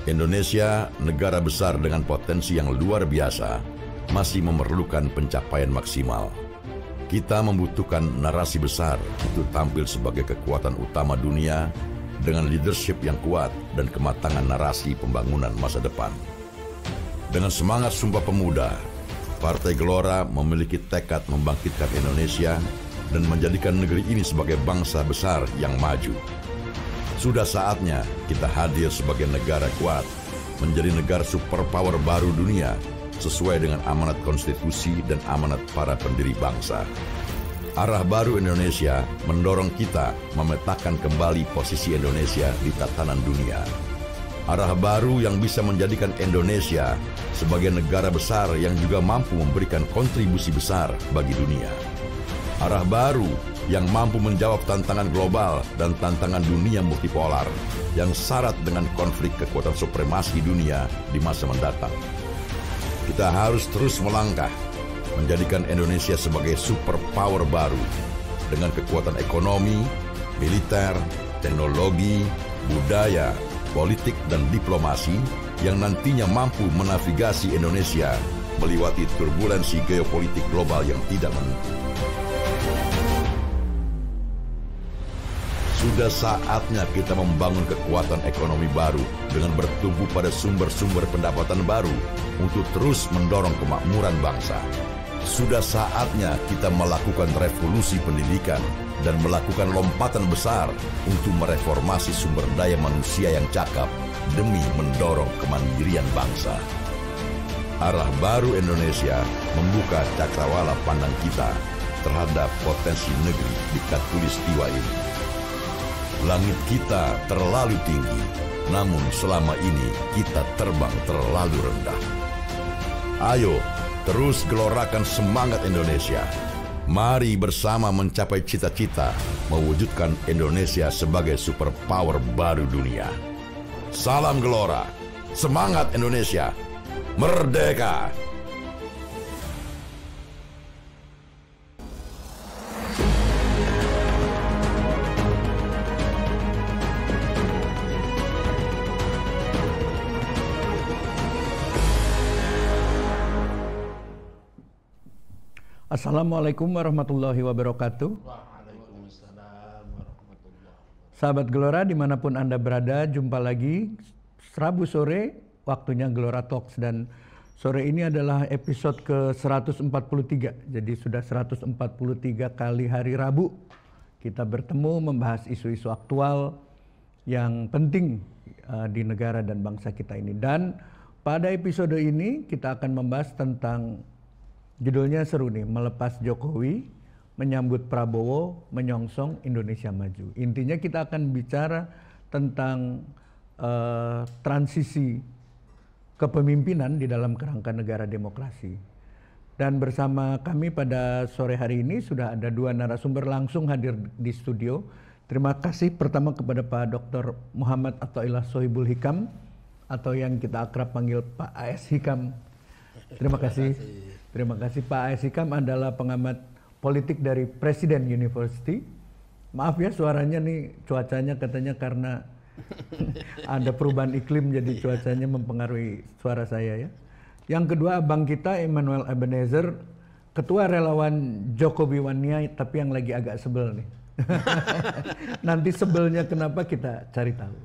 Indonesia, negara besar dengan potensi yang luar biasa, masih memerlukan pencapaian maksimal. Kita membutuhkan narasi besar untuk tampil sebagai kekuatan utama dunia dengan leadership yang kuat dan kematangan narasi pembangunan masa depan. Dengan semangat Sumpah Pemuda, Partai Gelora memiliki tekad membangkitkan Indonesia dan menjadikan negeri ini sebagai bangsa besar yang maju. Sudah saatnya kita hadir sebagai negara kuat, menjadi negara superpower baru dunia, sesuai dengan amanat konstitusi dan amanat para pendiri bangsa. Arah baru Indonesia mendorong kita memetakan kembali posisi Indonesia di tatanan dunia. Arah baru yang bisa menjadikan Indonesia sebagai negara besar yang juga mampu memberikan kontribusi besar bagi dunia. Arah baru yang mampu menjawab tantangan global dan tantangan dunia multipolar yang syarat dengan konflik kekuatan supremasi dunia di masa mendatang. Kita harus terus melangkah, menjadikan Indonesia sebagai superpower baru dengan kekuatan ekonomi, militer, teknologi, budaya, politik, dan diplomasi yang nantinya mampu menavigasi Indonesia melewati turbulensi geopolitik global yang tidak menentu. Sudah saatnya kita membangun kekuatan ekonomi baru dengan bertumbuh pada sumber-sumber pendapatan baru untuk terus mendorong kemakmuran bangsa. Sudah saatnya kita melakukan revolusi pendidikan dan melakukan lompatan besar untuk mereformasi sumber daya manusia yang cakap demi mendorong kemandirian bangsa. Arah baru Indonesia membuka cakrawala pandang kita terhadap potensi negeri di Khatulistiwa ini. Langit kita terlalu tinggi, namun selama ini kita terbang terlalu rendah. Ayo, terus gelorakan semangat Indonesia. Mari bersama mencapai cita-cita, mewujudkan Indonesia sebagai superpower baru dunia. Salam Gelora, semangat Indonesia, merdeka! Assalamualaikum warahmatullahi wabarakatuh. Waalaikumsalam warahmatullahi wabarakatuh. Sahabat Gelora dimanapun Anda berada, jumpa lagi Rabu sore waktunya Gelora Talks, dan sore ini adalah episode ke-143. Jadi sudah 143 kali hari Rabu kita bertemu membahas isu-isu aktual yang penting di negara dan bangsa kita ini. Dan pada episode ini kita akan membahas tentang, judulnya seru nih, melepas Jokowi, menyambut Prabowo, menyongsong Indonesia maju. Intinya kita akan bicara tentang transisi kepemimpinan di dalam kerangka negara demokrasi. Dan bersama kami pada sore hari ini sudah ada dua narasumber langsung hadir di studio. Terima kasih pertama kepada Pak Dr. Muhammad Athaillah Sohibul Hikam, atau yang kita akrab panggil Pak AS Hikam. Terima kasih. Terima kasih. Pak AS Hikam adalah pengamat politik dari Presiden University. Maaf ya suaranya nih, cuacanya katanya karena ada perubahan iklim jadi cuacanya mempengaruhi suara saya ya. Yang kedua abang kita Emmanuel Ebenezer, ketua relawan Jokowi Wania, tapi yang lagi agak sebel nih. Nanti sebelnya kenapa kita cari tahu.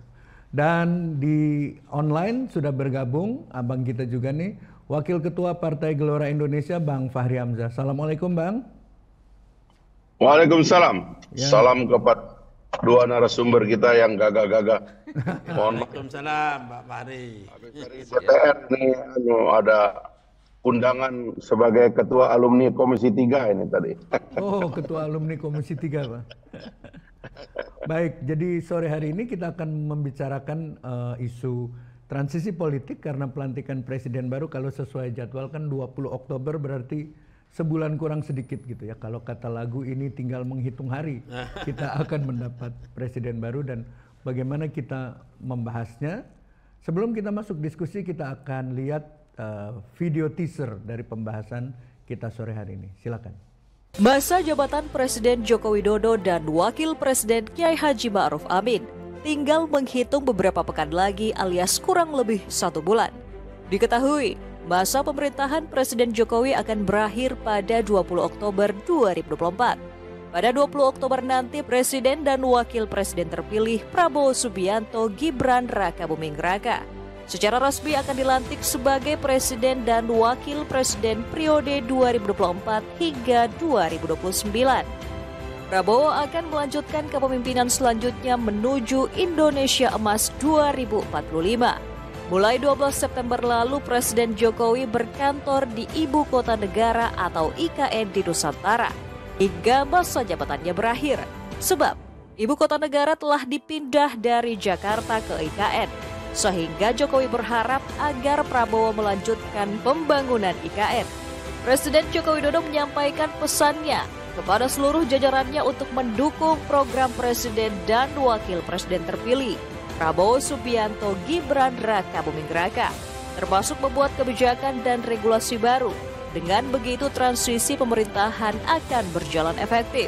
Dan di online sudah bergabung abang kita juga nih, Wakil Ketua Partai Gelora Indonesia, Bang Fahri Hamzah. Assalamualaikum, Bang. Waalaikumsalam. Ya. Salam kepada dua narasumber kita yang gagah-gagah. Waalaikumsalam, Pak Fahri. CTR ini ada undangan sebagai Ketua Alumni Komisi 3 ini tadi. Oh, Ketua Alumni Komisi 3, Pak. Baik, jadi sore hari ini kita akan membicarakan isu transisi politik karena pelantikan presiden baru. Kalau sesuai jadwal kan 20 Oktober, berarti sebulan kurang sedikit gitu ya. Kalau kata lagu ini tinggal menghitung hari kita akan mendapat presiden baru. Dan bagaimana kita membahasnya, sebelum kita masuk diskusi kita akan lihat video teaser dari pembahasan kita sore hari ini. Silakan. Masa jabatan Presiden Joko Widodo dan Wakil Presiden Kiai Haji Ma'ruf Amin tinggal menghitung beberapa pekan lagi alias kurang lebih 1 bulan. Diketahui, masa pemerintahan Presiden Jokowi akan berakhir pada 20 Oktober 2024. Pada 20 Oktober nanti, Presiden dan Wakil Presiden terpilih Prabowo Subianto Gibran Rakabuming Raka secara resmi akan dilantik sebagai Presiden dan Wakil Presiden periode 2024 hingga 2029. Prabowo akan melanjutkan kepemimpinan selanjutnya menuju Indonesia Emas 2045. Mulai 12 September lalu, Presiden Jokowi berkantor di Ibu Kota Negara atau IKN di Nusantara hingga masa jabatannya berakhir. Sebab Ibu Kota Negara telah dipindah dari Jakarta ke IKN. Sehingga Jokowi berharap agar Prabowo melanjutkan pembangunan IKN. Presiden Joko Widodo menyampaikan pesannya kepada seluruh jajarannya untuk mendukung program Presiden dan Wakil Presiden terpilih Prabowo Subianto Gibran Rakabuming Raka, termasuk membuat kebijakan dan regulasi baru. Dengan begitu transisi pemerintahan akan berjalan efektif.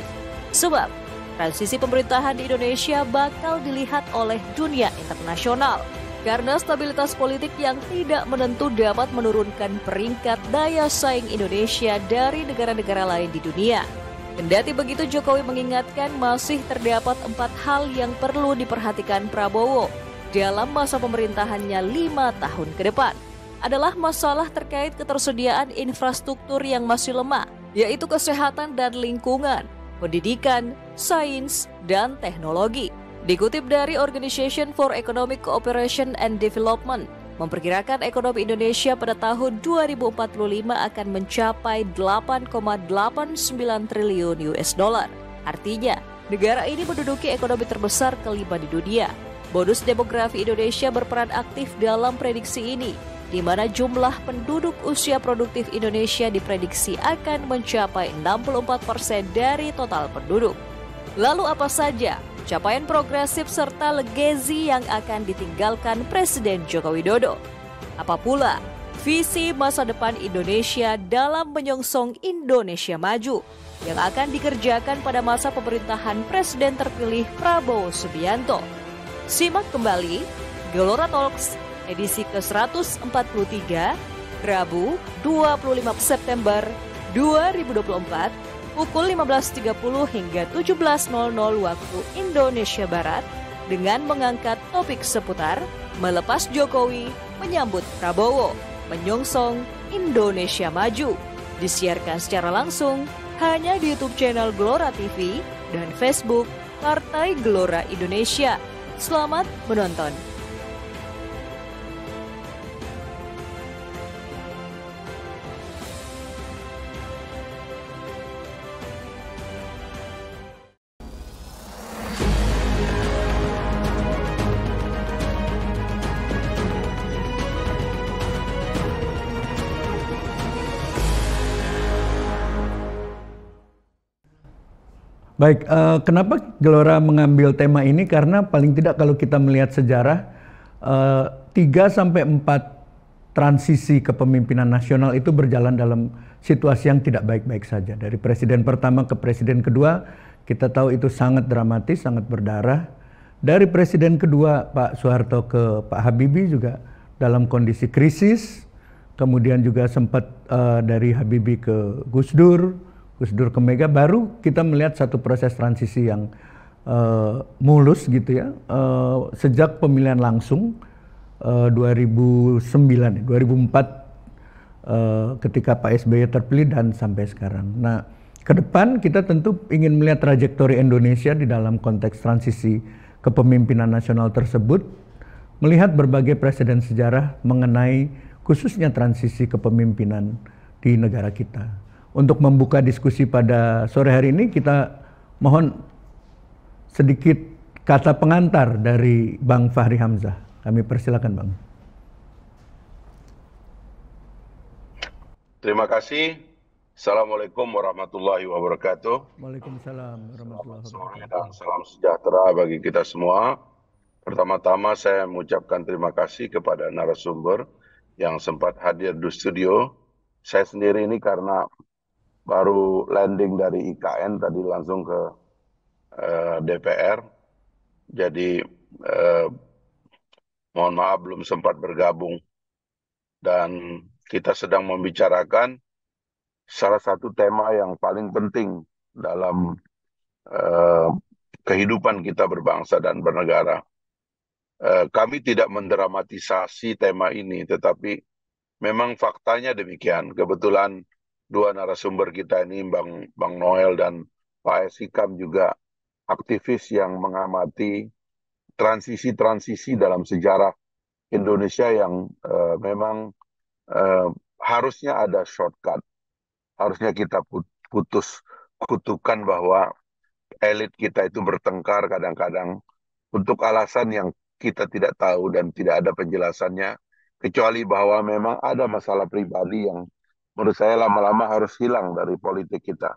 Sebab transisi pemerintahan di Indonesia bakal dilihat oleh dunia internasional. Karena stabilitas politik yang tidak menentu dapat menurunkan peringkat daya saing Indonesia dari negara-negara lain di dunia. Kendati begitu, Jokowi mengingatkan masih terdapat 4 hal yang perlu diperhatikan Prabowo dalam masa pemerintahannya 5 tahun ke depan. Adalah masalah terkait ketersediaan infrastruktur yang masih lemah, yaitu kesehatan dan lingkungan, pendidikan, sains, dan teknologi. Dikutip dari Organization for Economic Cooperation and Development, memperkirakan ekonomi Indonesia pada tahun 2045 akan mencapai 8,89 triliun US dollar. Artinya, negara ini menduduki ekonomi terbesar kelima di dunia. Bonus demografi Indonesia berperan aktif dalam prediksi ini, di mana jumlah penduduk usia produktif Indonesia diprediksi akan mencapai 64% dari total penduduk. Lalu apa saja capaian progresif serta legasi yang akan ditinggalkan Presiden Joko Widodo? Apa pula visi masa depan Indonesia dalam menyongsong Indonesia Maju yang akan dikerjakan pada masa pemerintahan Presiden terpilih Prabowo Subianto? Simak kembali Gelora Talks edisi ke-143 Rabu 25 September 2024 pukul 15.30 hingga 17.00 waktu Indonesia Barat dengan mengangkat topik seputar melepas Jokowi, menyambut Prabowo, menyongsong Indonesia Maju. Disiarkan secara langsung hanya di YouTube channel Gelora TV dan Facebook Partai Gelora Indonesia. Selamat menonton. Baik, kenapa Gelora mengambil tema ini? Karena paling tidak kalau kita melihat sejarah, 3-4 transisi kepemimpinan nasional itu berjalan dalam situasi yang tidak baik-baik saja. Dari presiden pertama ke presiden kedua, kita tahu itu sangat dramatis, sangat berdarah. Dari presiden kedua Pak Soeharto ke Pak Habibie juga dalam kondisi krisis. Kemudian juga sempat dari Habibie ke Gus Dur ke Mega, baru kita melihat satu proses transisi yang mulus gitu ya, sejak pemilihan langsung 2004 ketika Pak SBY terpilih dan sampai sekarang. Nah, ke depan kita tentu ingin melihat trajektori Indonesia di dalam konteks transisi kepemimpinan nasional tersebut, melihat berbagai presiden sejarah mengenai khususnya transisi kepemimpinan di negara kita. Untuk membuka diskusi pada sore hari ini, kita mohon sedikit kata pengantar dari Bang Fahri Hamzah. Kami persilakan, Bang. Terima kasih. Assalamualaikum warahmatullahi wabarakatuh. Waalaikumsalam warahmatullahi Sore wabarakatuh. dan salam sejahtera bagi kita semua. Pertama-tama saya mengucapkan terima kasih kepada narasumber yang sempat hadir di studio. Saya sendiri ini karena baru landing dari IKN tadi langsung ke DPR. Jadi eh, mohon maaf belum sempat bergabung. Dan kita sedang membicarakan salah satu tema yang paling penting dalam eh, kehidupan kita berbangsa dan bernegara. Kami tidak mendramatisasi tema ini, tetapi memang faktanya demikian. Kebetulan dua narasumber kita ini, Bang Noel dan Pak S. Hikam, juga aktivis yang mengamati transisi-transisi dalam sejarah Indonesia yang memang eh, harusnya ada shortcut. Harusnya kita putus kutukan bahwa elit kita itu bertengkar kadang-kadang untuk alasan yang kita tidak tahu dan tidak ada penjelasannya, kecuali bahwa memang ada masalah pribadi yang menurut saya lama-lama harus hilang dari politik kita.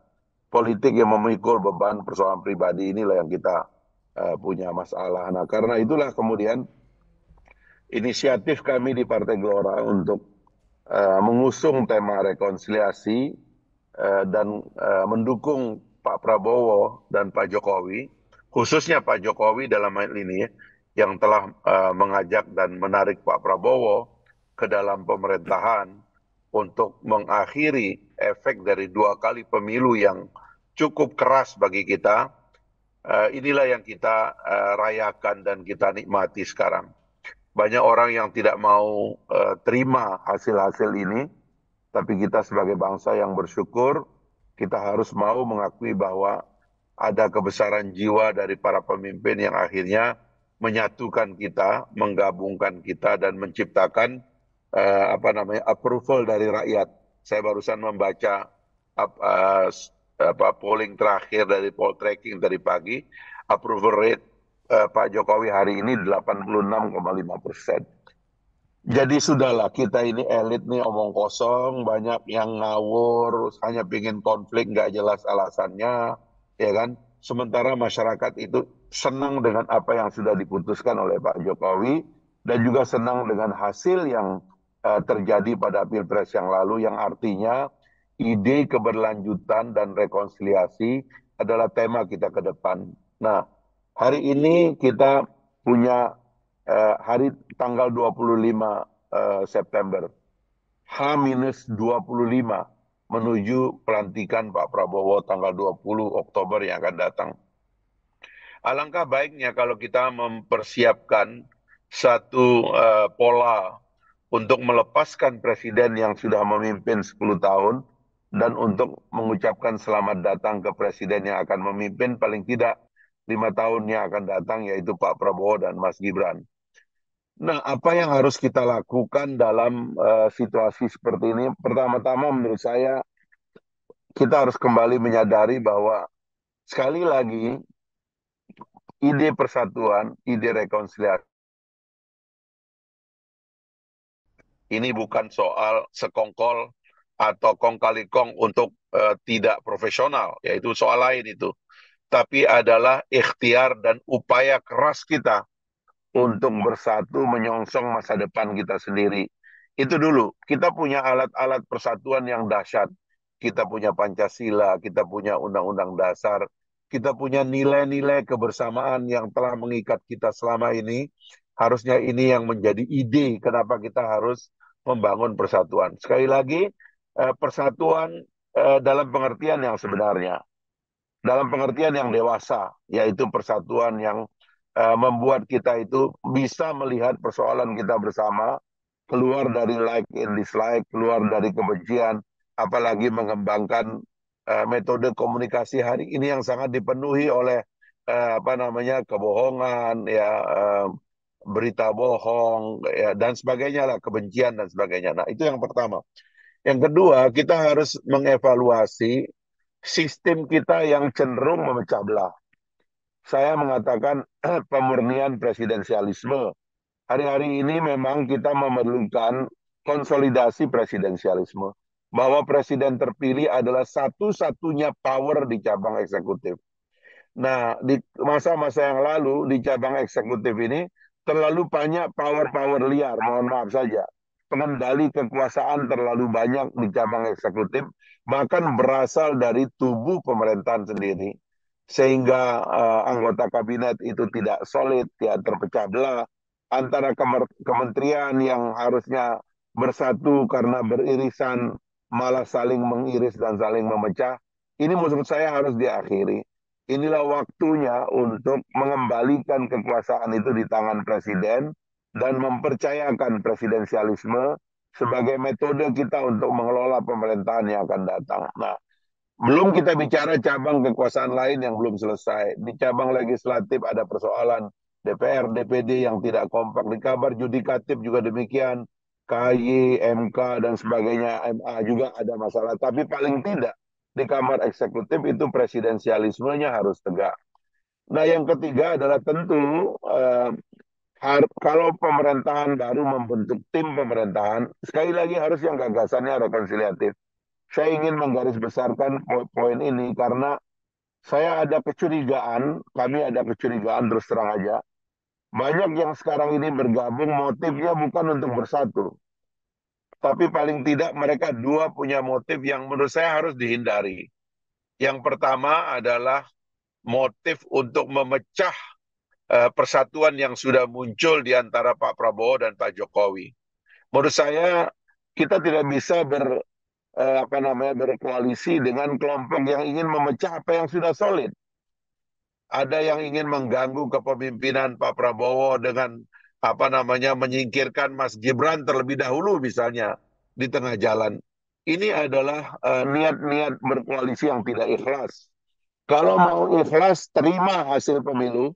Politik yang memikul beban persoalan pribadi inilah yang kita punya masalah. Nah, karena itulah kemudian inisiatif kami di Partai Gelora untuk mengusung tema rekonsiliasi dan mendukung Pak Prabowo dan Pak Jokowi, khususnya Pak Jokowi dalam hal ini yang telah mengajak dan menarik Pak Prabowo ke dalam pemerintahan untuk mengakhiri efek dari 2 kali pemilu yang cukup keras bagi kita. Inilah yang kita rayakan dan kita nikmati sekarang. Banyak orang yang tidak mau terima hasil-hasil ini, tapi kita sebagai bangsa yang bersyukur, kita harus mau mengakui bahwa ada kebesaran jiwa dari para pemimpin yang akhirnya menyatukan kita, menggabungkan kita, dan menciptakan approval dari rakyat. Saya barusan membaca polling terakhir dari poll tracking tadi pagi, approval rate Pak Jokowi hari ini 86,5%. Jadi sudahlah, kita ini elit nih omong kosong, banyak yang ngawur, hanya pingin konflik nggak jelas alasannya, ya kan? Sementara masyarakat itu senang dengan apa yang sudah diputuskan oleh Pak Jokowi dan juga senang dengan hasil yang terjadi pada Pilpres yang lalu, yang artinya ide keberlanjutan dan rekonsiliasi adalah tema kita ke depan. Nah, hari ini kita punya hari tanggal 25 September, H-25 menuju pelantikan Pak Prabowo tanggal 20 Oktober yang akan datang. Alangkah baiknya kalau kita mempersiapkan satu pola untuk melepaskan presiden yang sudah memimpin 10 tahun dan untuk mengucapkan selamat datang ke presiden yang akan memimpin paling tidak 5 tahun yang akan datang, yaitu Pak Prabowo dan Mas Gibran. Nah, apa yang harus kita lakukan dalam situasi seperti ini? Pertama-tama menurut saya kita harus kembali menyadari bahwa sekali lagi ide persatuan, ide rekonsiliasi ini bukan soal sekongkol atau kong kali kong untuk tidak profesional, yaitu soal lain itu. Tapi adalah ikhtiar dan upaya keras kita untuk bersatu menyongsong masa depan kita sendiri. Itu dulu, kita punya alat-alat persatuan yang dahsyat. Kita punya Pancasila, kita punya Undang-Undang Dasar, kita punya nilai-nilai kebersamaan yang telah mengikat kita selama ini. Harusnya ini yang menjadi ide kenapa kita harus membangun persatuan. Sekali lagi, persatuan dalam pengertian yang sebenarnya, dalam pengertian yang dewasa, yaitu persatuan yang membuat kita itu bisa melihat persoalan kita bersama, keluar dari like and dislike, keluar dari kebencian, apalagi mengembangkan metode komunikasi hari ini yang sangat dipenuhi oleh kebohongan, ya, berita bohong, ya, dan sebagainya lah, kebencian dan sebagainya. Nah, itu yang pertama. Yang kedua, kita harus mengevaluasi sistem kita yang cenderung memecah belah. Saya mengatakan pemurnian presidensialisme. Hari-hari ini memang kita memerlukan konsolidasi presidensialisme. Bahwa presiden terpilih adalah satu-satunya power di cabang eksekutif. Nah, di masa-masa yang lalu di cabang eksekutif ini terlalu banyak power-power liar, mohon maaf saja. Pengendali kekuasaan terlalu banyak di cabang eksekutif, bahkan berasal dari tubuh pemerintahan sendiri. sehingga anggota kabinet itu tidak solid, ya terpecah belah antara kementerian yang harusnya bersatu karena beririsan malah saling mengiris dan saling memecah. Ini menurut saya harus diakhiri. Inilah waktunya untuk mengembalikan kekuasaan itu di tangan presiden dan mempercayakan presidensialisme sebagai metode kita untuk mengelola pemerintahan yang akan datang. Nah, belum kita bicara cabang kekuasaan lain yang belum selesai. Di cabang legislatif ada persoalan DPR, DPD yang tidak kompak. Di kabar yudikatif juga demikian. KY, MK, dan sebagainya, MA juga ada masalah. Tapi paling tidak di kamar eksekutif itu presidensialismenya harus tegak. Nah, yang ketiga adalah tentu kalau pemerintahan baru membentuk tim pemerintahan, sekali lagi harus yang gagasannya rekonsiliatif. Saya ingin menggarisbesarkan poin ini karena saya ada kecurigaan, kami ada kecurigaan terus terang aja. Banyak yang sekarang ini bergabung motifnya bukan untuk bersatu. Tapi paling tidak mereka dua punya motif yang menurut saya harus dihindari. Yang pertama adalah motif untuk memecah persatuan yang sudah muncul di antara Pak Prabowo dan Pak Jokowi. Menurut saya kita tidak bisa berkoalisi dengan kelompok yang ingin memecah apa yang sudah solid. Ada yang ingin mengganggu kepemimpinan Pak Prabowo dengan menyingkirkan Mas Gibran terlebih dahulu misalnya di tengah jalan. Ini adalah niat-niat berkoalisi yang tidak ikhlas. Kalau mau ikhlas, terima hasil pemilu,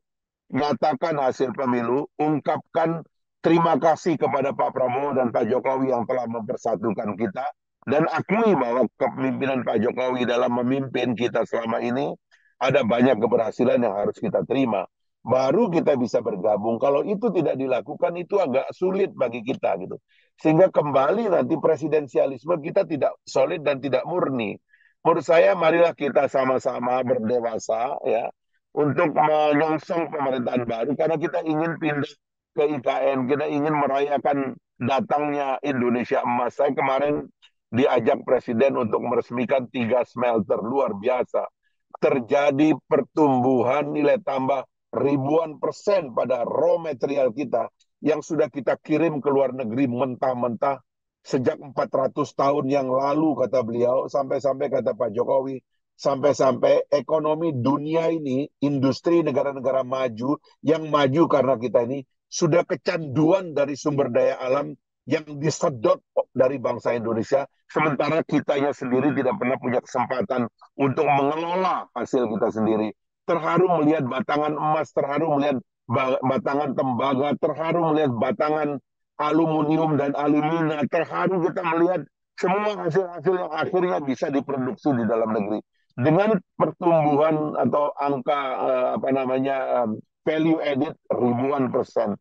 nyatakan hasil pemilu, ungkapkan terima kasih kepada Pak Prabowo dan Pak Jokowi yang telah mempersatukan kita, dan akui bahwa kepemimpinan Pak Jokowi dalam memimpin kita selama ini ada banyak keberhasilan yang harus kita terima. Baru kita bisa bergabung. Kalau itu tidak dilakukan, itu agak sulit bagi kita gitu. Sehingga kembali nanti presidensialisme kita tidak solid dan tidak murni. Menurut saya marilah kita sama-sama berdewasa ya untuk menyongsong pemerintahan baru karena kita ingin pindah ke IKN, kita ingin merayakan datangnya Indonesia Emas. Saya kemarin diajak presiden untuk meresmikan 3 smelter luar biasa. Terjadi pertumbuhan nilai tambah ribuan persen pada raw material kita yang sudah kita kirim ke luar negeri mentah-mentah sejak 400 tahun yang lalu, kata beliau, sampai-sampai kata Pak Jokowi, sampai-sampai ekonomi dunia ini, industri negara-negara maju, yang maju karena kita ini, sudah kecanduan dari sumber daya alam yang disedot dari bangsa Indonesia, sementara kitanya sendiri tidak pernah punya kesempatan untuk mengelola hasil kita sendiri. Terharu melihat batangan emas, terharu melihat batangan tembaga, terharu melihat batangan aluminium dan alumina, terharu kita melihat semua hasil-hasil yang akhirnya bisa diproduksi di dalam negeri. Dengan pertumbuhan atau angka value added ribuan persen.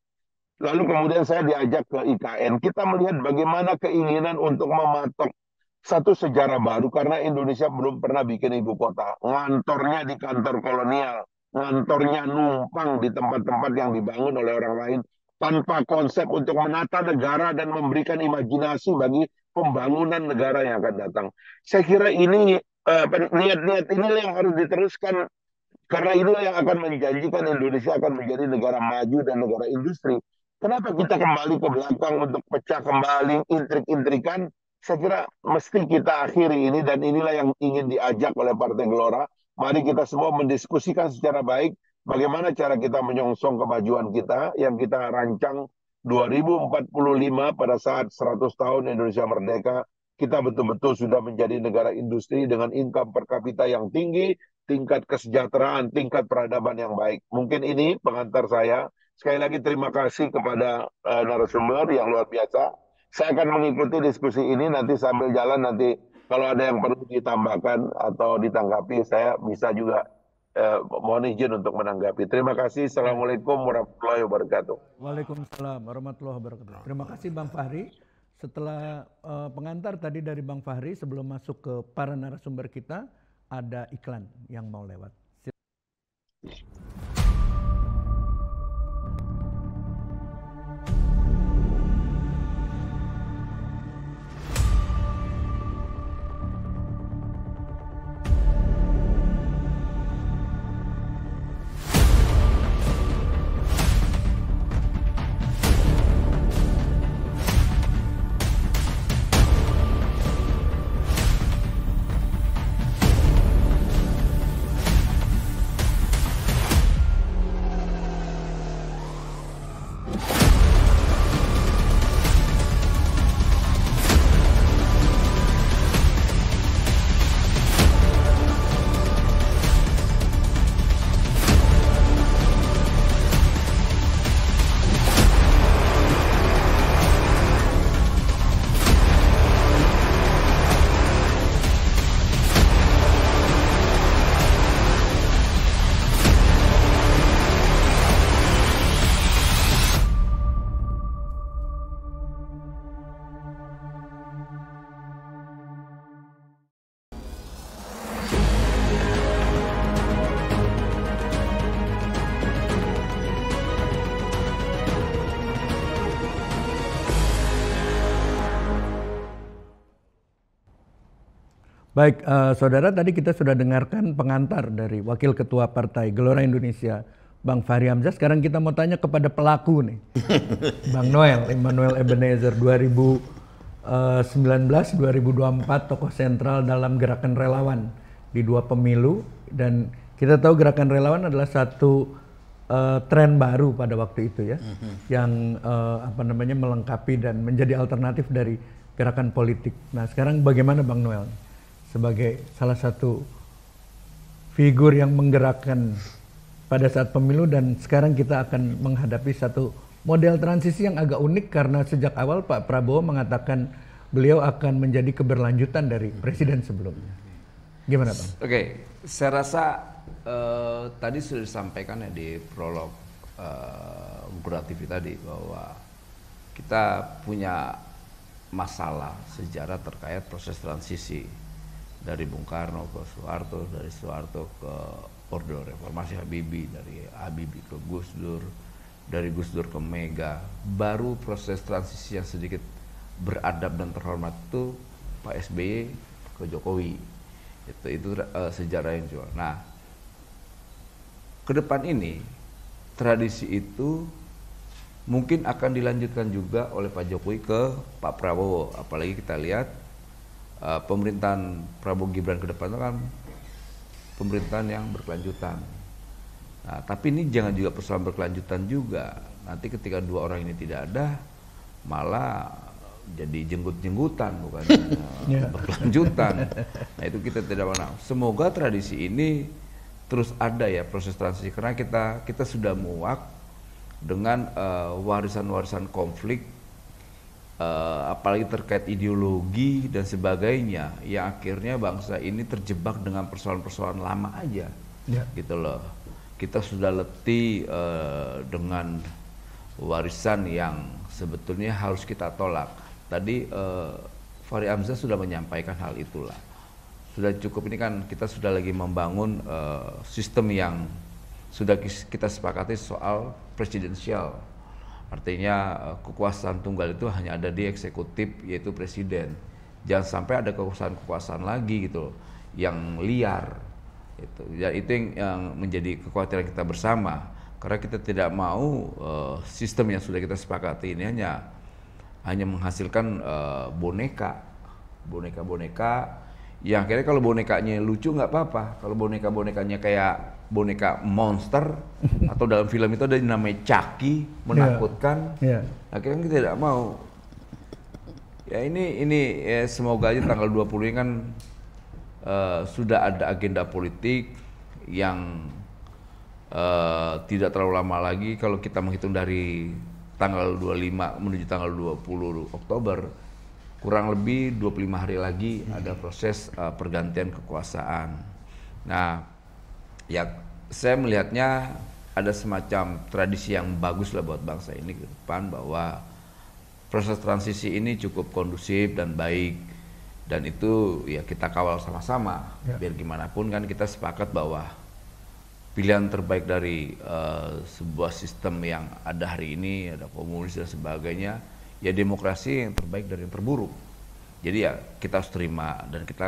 Lalu kemudian saya diajak ke IKN. Kita melihat bagaimana keinginan untuk mematok satu sejarah baru karena Indonesia belum pernah bikin ibu kota. Ngantornya di kantor kolonial, ngantornya numpang di tempat-tempat yang dibangun oleh orang lain tanpa konsep untuk menata negara dan memberikan imajinasi bagi pembangunan negara yang akan datang. Saya kira ini niat-niat inilah yang harus diteruskan karena inilah yang akan menjanjikan Indonesia akan menjadi negara maju dan negara industri. Kenapa kita kembali ke belakang untuk pecah kembali intrik-intrikan? Saya kira mesti kita akhiri ini dan inilah yang ingin diajak oleh Partai Gelora. Mari kita semua mendiskusikan secara baik bagaimana cara kita menyongsong kemajuan kita yang kita rancang 2045 pada saat 100 tahun Indonesia merdeka. Kita betul-betul sudah menjadi negara industri dengan income per kapita yang tinggi, tingkat kesejahteraan, tingkat peradaban yang baik. Mungkin ini pengantar saya. Sekali lagi terima kasih kepada narasumber yang luar biasa. Saya akan mengikuti diskusi ini nanti sambil jalan nanti kalau ada yang perlu ditambahkan atau ditanggapi saya bisa juga mohon izin untuk menanggapi. Terima kasih. Assalamualaikum warahmatullahi wabarakatuh. Waalaikumsalam warahmatullahi wabarakatuh. Terima kasih Bang Fahri. Setelah pengantar tadi dari Bang Fahri sebelum masuk ke para narasumber kita ada iklan yang mau lewat. Baik, saudara, tadi kita sudah dengarkan pengantar dari Wakil Ketua Partai Gelora Indonesia, Bang Fahri Hamzah. Sekarang kita mau tanya kepada pelaku nih, Bang Noel, Immanuel Ebenezer, 2019-2024 tokoh sentral dalam gerakan relawan di 2 pemilu, dan kita tahu gerakan relawan adalah satu tren baru pada waktu itu ya, yang melengkapi dan menjadi alternatif dari gerakan politik. Nah, sekarang bagaimana Bang Noel sebagai salah satu figur yang menggerakkan pada saat pemilu, dan sekarang kita akan menghadapi satu model transisi yang agak unik karena sejak awal Pak Prabowo mengatakan beliau akan menjadi keberlanjutan dari presiden sebelumnya. Gimana Bang? Oke, saya rasa tadi sudah disampaikan ya di prolog Gura TV tadi bahwa kita punya masalah sejarah terkait proses transisi dari Bung Karno ke Soeharto, dari Soeharto ke Orde Reformasi Habibie, dari Habibie ke Gus Dur, dari Gus Dur ke Mega. Baru proses transisi yang sedikit beradab dan terhormat itu Pak SBY ke Jokowi. Itu sejarah yang jual. Nah, ke depan ini tradisi itu mungkin akan dilanjutkan juga oleh Pak Jokowi ke Pak Prabowo. Apalagi kita lihat pemerintahan Prabowo Gibran ke depan itu kan pemerintahan yang berkelanjutan. Nah, tapi ini jangan juga persoalan berkelanjutan juga. Nanti ketika 2 orang ini tidak ada, malah jadi jenggut-jenggutan, bukan berkelanjutan. Nah, itu kita tidak pernah. Semoga tradisi ini terus ada ya, proses transisi, karena kita sudah muak dengan warisan-warisan konflik, apalagi terkait ideologi dan sebagainya, yang akhirnya bangsa ini terjebak dengan persoalan-persoalan lama aja, gitu loh. Kita sudah letih dengan warisan yang sebetulnya harus kita tolak. Tadi Fahri Hamzah sudah menyampaikan hal itulah. Sudah cukup, ini kan kita sudah lagi membangun sistem yang sudah kita sepakati soal presidensial. Artinya kekuasaan tunggal itu hanya ada di eksekutif, yaitu presiden. Jangan sampai ada kekuasaan-kekuasaan lagi gitu yang liar. Itu yang menjadi kekhawatiran kita bersama. Karena kita tidak mau sistem yang sudah kita sepakati ini hanya menghasilkan boneka-boneka yang akhirnya kalau bonekanya lucu nggak apa-apa. Kalau boneka-bonekanya kayak boneka monster atau dalam film itu ada yang namanya Chucky, menakutkan. Akhirnya kita tidak mau. Ya ini semoga aja tanggal 20 ini kan sudah ada agenda politik yang tidak terlalu lama lagi. Kalau kita menghitung dari tanggal 25 menuju tanggal 20 Oktober, kurang lebih 25 hari lagi ada proses pergantian kekuasaan. Nah, ya saya melihatnya ada semacam tradisi yang bagus lah buat bangsa ini ke depan, bahwa proses transisi ini cukup kondusif dan baik, dan itu ya kita kawal sama-sama. Biar gimana pun kan kita sepakat bahwa pilihan terbaik dari sebuah sistem yang ada hari ini, ada komunis dan sebagainya, ya demokrasi yang terbaik dari yang terburuk. Jadi ya kita harus terima dan kita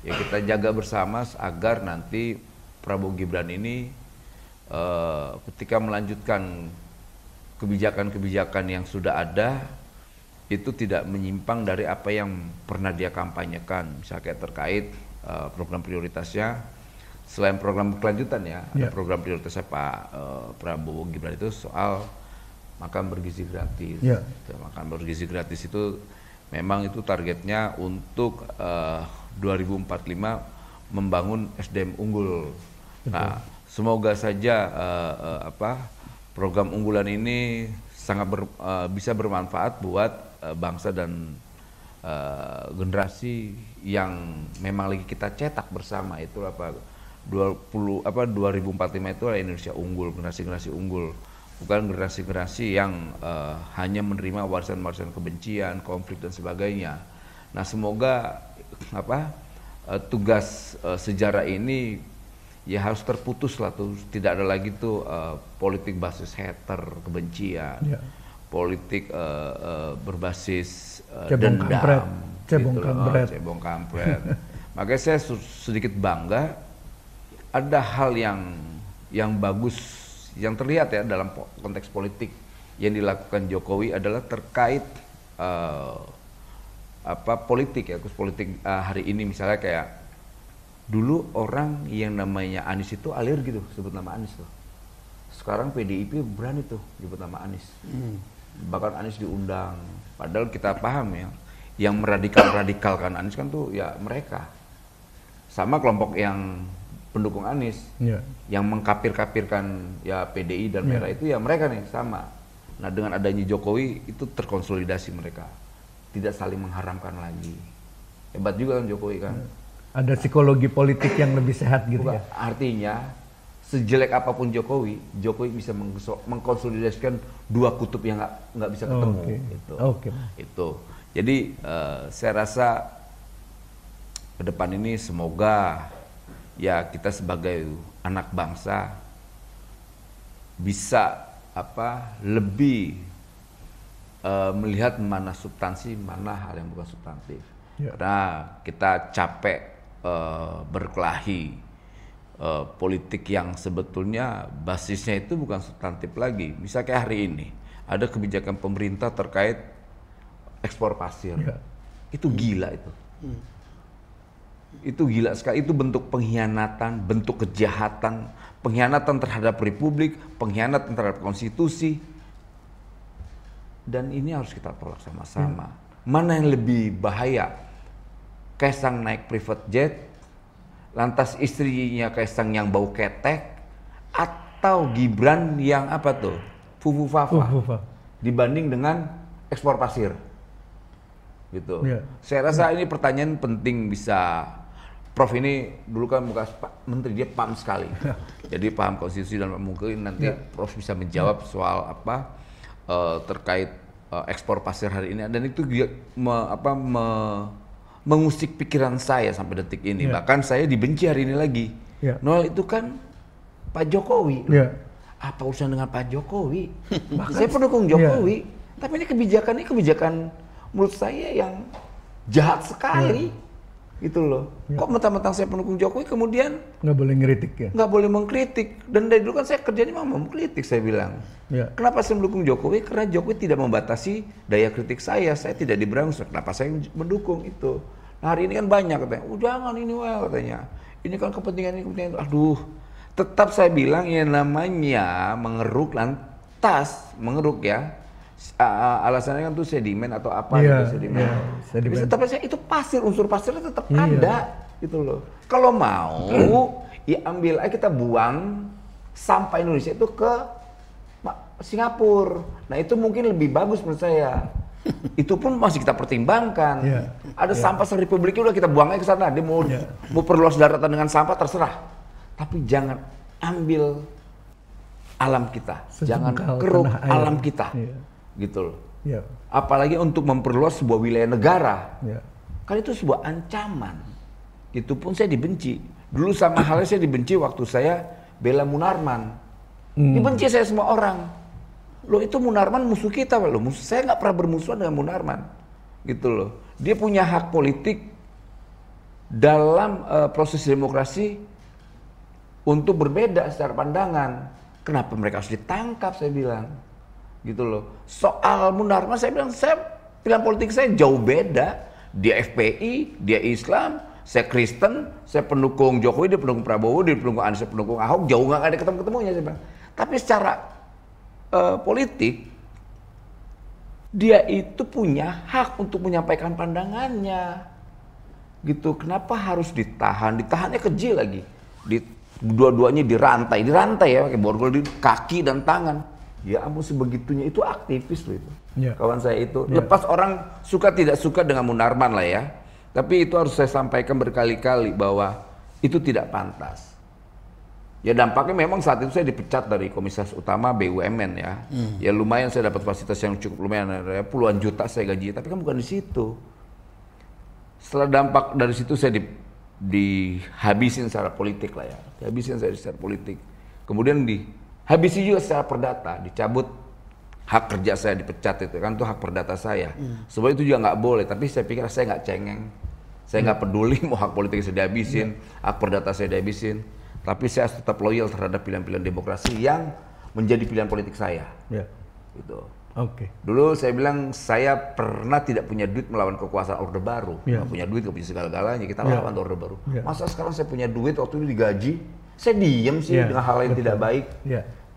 ya kita jaga bersama agar nanti Prabowo Gibran ini ketika melanjutkan kebijakan-kebijakan yang sudah ada itu tidak menyimpang dari apa yang pernah dia kampanyekan. Misalnya kayak terkait program prioritasnya, selain program kelanjutan ya, ada program prioritasnya Pak Prabowo Gibran itu soal makan bergizi gratis. Makan bergizi gratis itu memang itu targetnya untuk 2045 membangun SDM unggul. Nah, semoga saja program unggulan ini sangat bisa bermanfaat buat bangsa dan generasi yang memang lagi kita cetak bersama. Itu 2045 itu adalah Indonesia unggul, generasi-generasi unggul. Bukan generasi-generasi yang hanya menerima warisan-warisan kebencian, konflik dan sebagainya. Nah, semoga tugas sejarah ini ya harus terputus lah tuh, tidak ada lagi tuh politik basis hater, kebencian, politik berbasis dendam, Cebong gitu loh. kampret. Cebong kampret. Makanya saya sedikit bangga ada hal yang bagus yang terlihat ya dalam konteks politik yang dilakukan Jokowi adalah terkait politik ya, khusus politik hari ini. Misalnya kayak dulu orang yang namanya Anies itu alergi tuh sebut nama Anies tuh. Sekarang PDIP berani tuh nyebut nama Anies. Bahkan Anies diundang. Padahal kita paham ya, yang meradikal-radikalkan Anies kan tuh ya mereka. Sama kelompok yang pendukung Anies, yang mengkapir-kapirkan ya PDI dan merah itu ya mereka nih sama. Nah dengan adanya Jokowi itu terkonsolidasi mereka, tidak saling mengharamkan lagi. Hebat juga kan Jokowi kan. Ada psikologi politik yang lebih sehat gitu. Bukan, ya. artinya sejelek apapun Jokowi bisa mengkonsolidasikan dua kutub yang nggak bisa ketemu. Gitu. Itu. Jadi saya rasa ke depan ini semoga ya kita sebagai anak bangsa bisa lebih melihat mana substansi, mana hal yang bukan substantif. Karena kita capek berkelahi politik yang sebetulnya basisnya itu bukan substantif lagi. Misalnya kayak hari ini ada kebijakan pemerintah terkait ekspor pasir. Itu gila itu. Itu gila sekali, itu bentuk pengkhianatan, bentuk kejahatan, pengkhianatan terhadap republik, pengkhianatan terhadap konstitusi. Dan ini harus kita tolak sama-sama. Mana yang lebih bahaya? Kaisang naik private jet, lantas istrinya Kaisang yang bau ketek, atau Gibran yang fufu fafa, dibanding dengan ekspor pasir. Gitu. Saya rasa ini pertanyaan penting bisa Prof ini dulu kan bekas Pak Menteri, dia paham sekali. Jadi paham konstitusi dan mungkin nanti Prof bisa menjawab soal terkait ekspor pasir hari ini. Dan itu mengusik pikiran saya sampai detik ini. Bahkan saya dibenci hari ini lagi. Noel itu kan Pak Jokowi. Apa urusan dengan Pak Jokowi? Saya pendukung Jokowi. Tapi ini kebijakan menurut saya yang jahat sekali. Gitu loh. Kok mentang-mentang saya pendukung Jokowi kemudian nggak boleh ngeritik ya? Nggak boleh mengkritik. Dan dari dulu kan saya kerjanya memang mengkritik, saya bilang. Kenapa saya mendukung Jokowi? Karena Jokowi tidak membatasi daya kritik saya tidak diberangus. Kenapa saya mendukung itu? Nah hari ini kan banyak katanya, jangan ini katanya. Ini kan kepentingan. Aduh, tetap saya bilang ya namanya mengeruk ya. Alasannya kan tuh sedimen atau apa sedimen. Tapi tetap saya itu pasir, unsur pasirnya tetap ada gitu loh. Kalau mau ya ambil aja, kita buang sampah Indonesia itu ke Singapura. Nah itu mungkin lebih bagus menurut saya. Itu pun masih kita pertimbangkan. Ada sampah se-republik udah kita buang aja ke sana. Dia mau perluas daratan dengan sampah terserah. Tapi jangan ambil alam kita, jangan keruk alam kita. Gitu loh. Apalagi untuk memperluas sebuah wilayah negara. Kan itu sebuah ancaman. Itu pun saya dibenci. Dulu sama halnya saya dibenci waktu saya bela Munarman. Dibenci saya semua orang. Loh itu Munarman musuh kita loh. Saya nggak pernah bermusuhan dengan Munarman. Gitu loh. Dia punya hak politik dalam proses demokrasi untuk berbeda secara pandangan. Kenapa mereka harus ditangkap, saya bilang. Gitu loh. Soal Munarman saya bilang, pilihan politik saya jauh beda. Dia FPI, dia Islam, saya Kristen, saya pendukung Jokowi, dia pendukung Prabowo, dia pendukung Anies, saya pendukung Ahok, jauh nggak ada ketemu-ketemunya saya bilang. Tapi secara politik, dia itu punya hak untuk menyampaikan pandangannya. Gitu. Kenapa harus ditahan? Ditahannya keji lagi. Dua-duanya dirantai ya, pakai borgol di kaki dan tangan. Ya ampun sebegitunya, itu aktivis loh itu. Kawan saya itu. Lepas orang suka tidak suka dengan Munarman lah ya. Tapi itu harus saya sampaikan berkali-kali bahwa itu tidak pantas. Ya dampaknya memang saat itu saya dipecat dari Komisaris Utama BUMN ya. Ya lumayan saya dapat fasilitas yang cukup lumayan, ya, puluhan juta saya gaji. Tapi kan bukan di situ. Setelah dampak dari situ saya dihabisin secara politik lah ya. Dihabisin saya secara politik. Kemudian dihabisi juga secara perdata, dicabut hak kerja saya dipecat itu kan hak perdata saya. Sebab itu juga nggak boleh. Tapi saya pikir saya nggak cengeng, saya nggak peduli mau hak politik saya dihabisin, hak perdata saya dihabisin. Tapi saya harus tetap loyal terhadap pilihan-pilihan demokrasi yang menjadi pilihan politik saya. Gitu. Dulu saya bilang saya pernah tidak punya duit melawan kekuasaan Orde Baru, nggak punya duit, nggak punya segala-galanya, kita lawan Orde Baru. Masa sekarang saya punya duit waktu itu digaji, saya diem sih dengan hal yang tidak baik.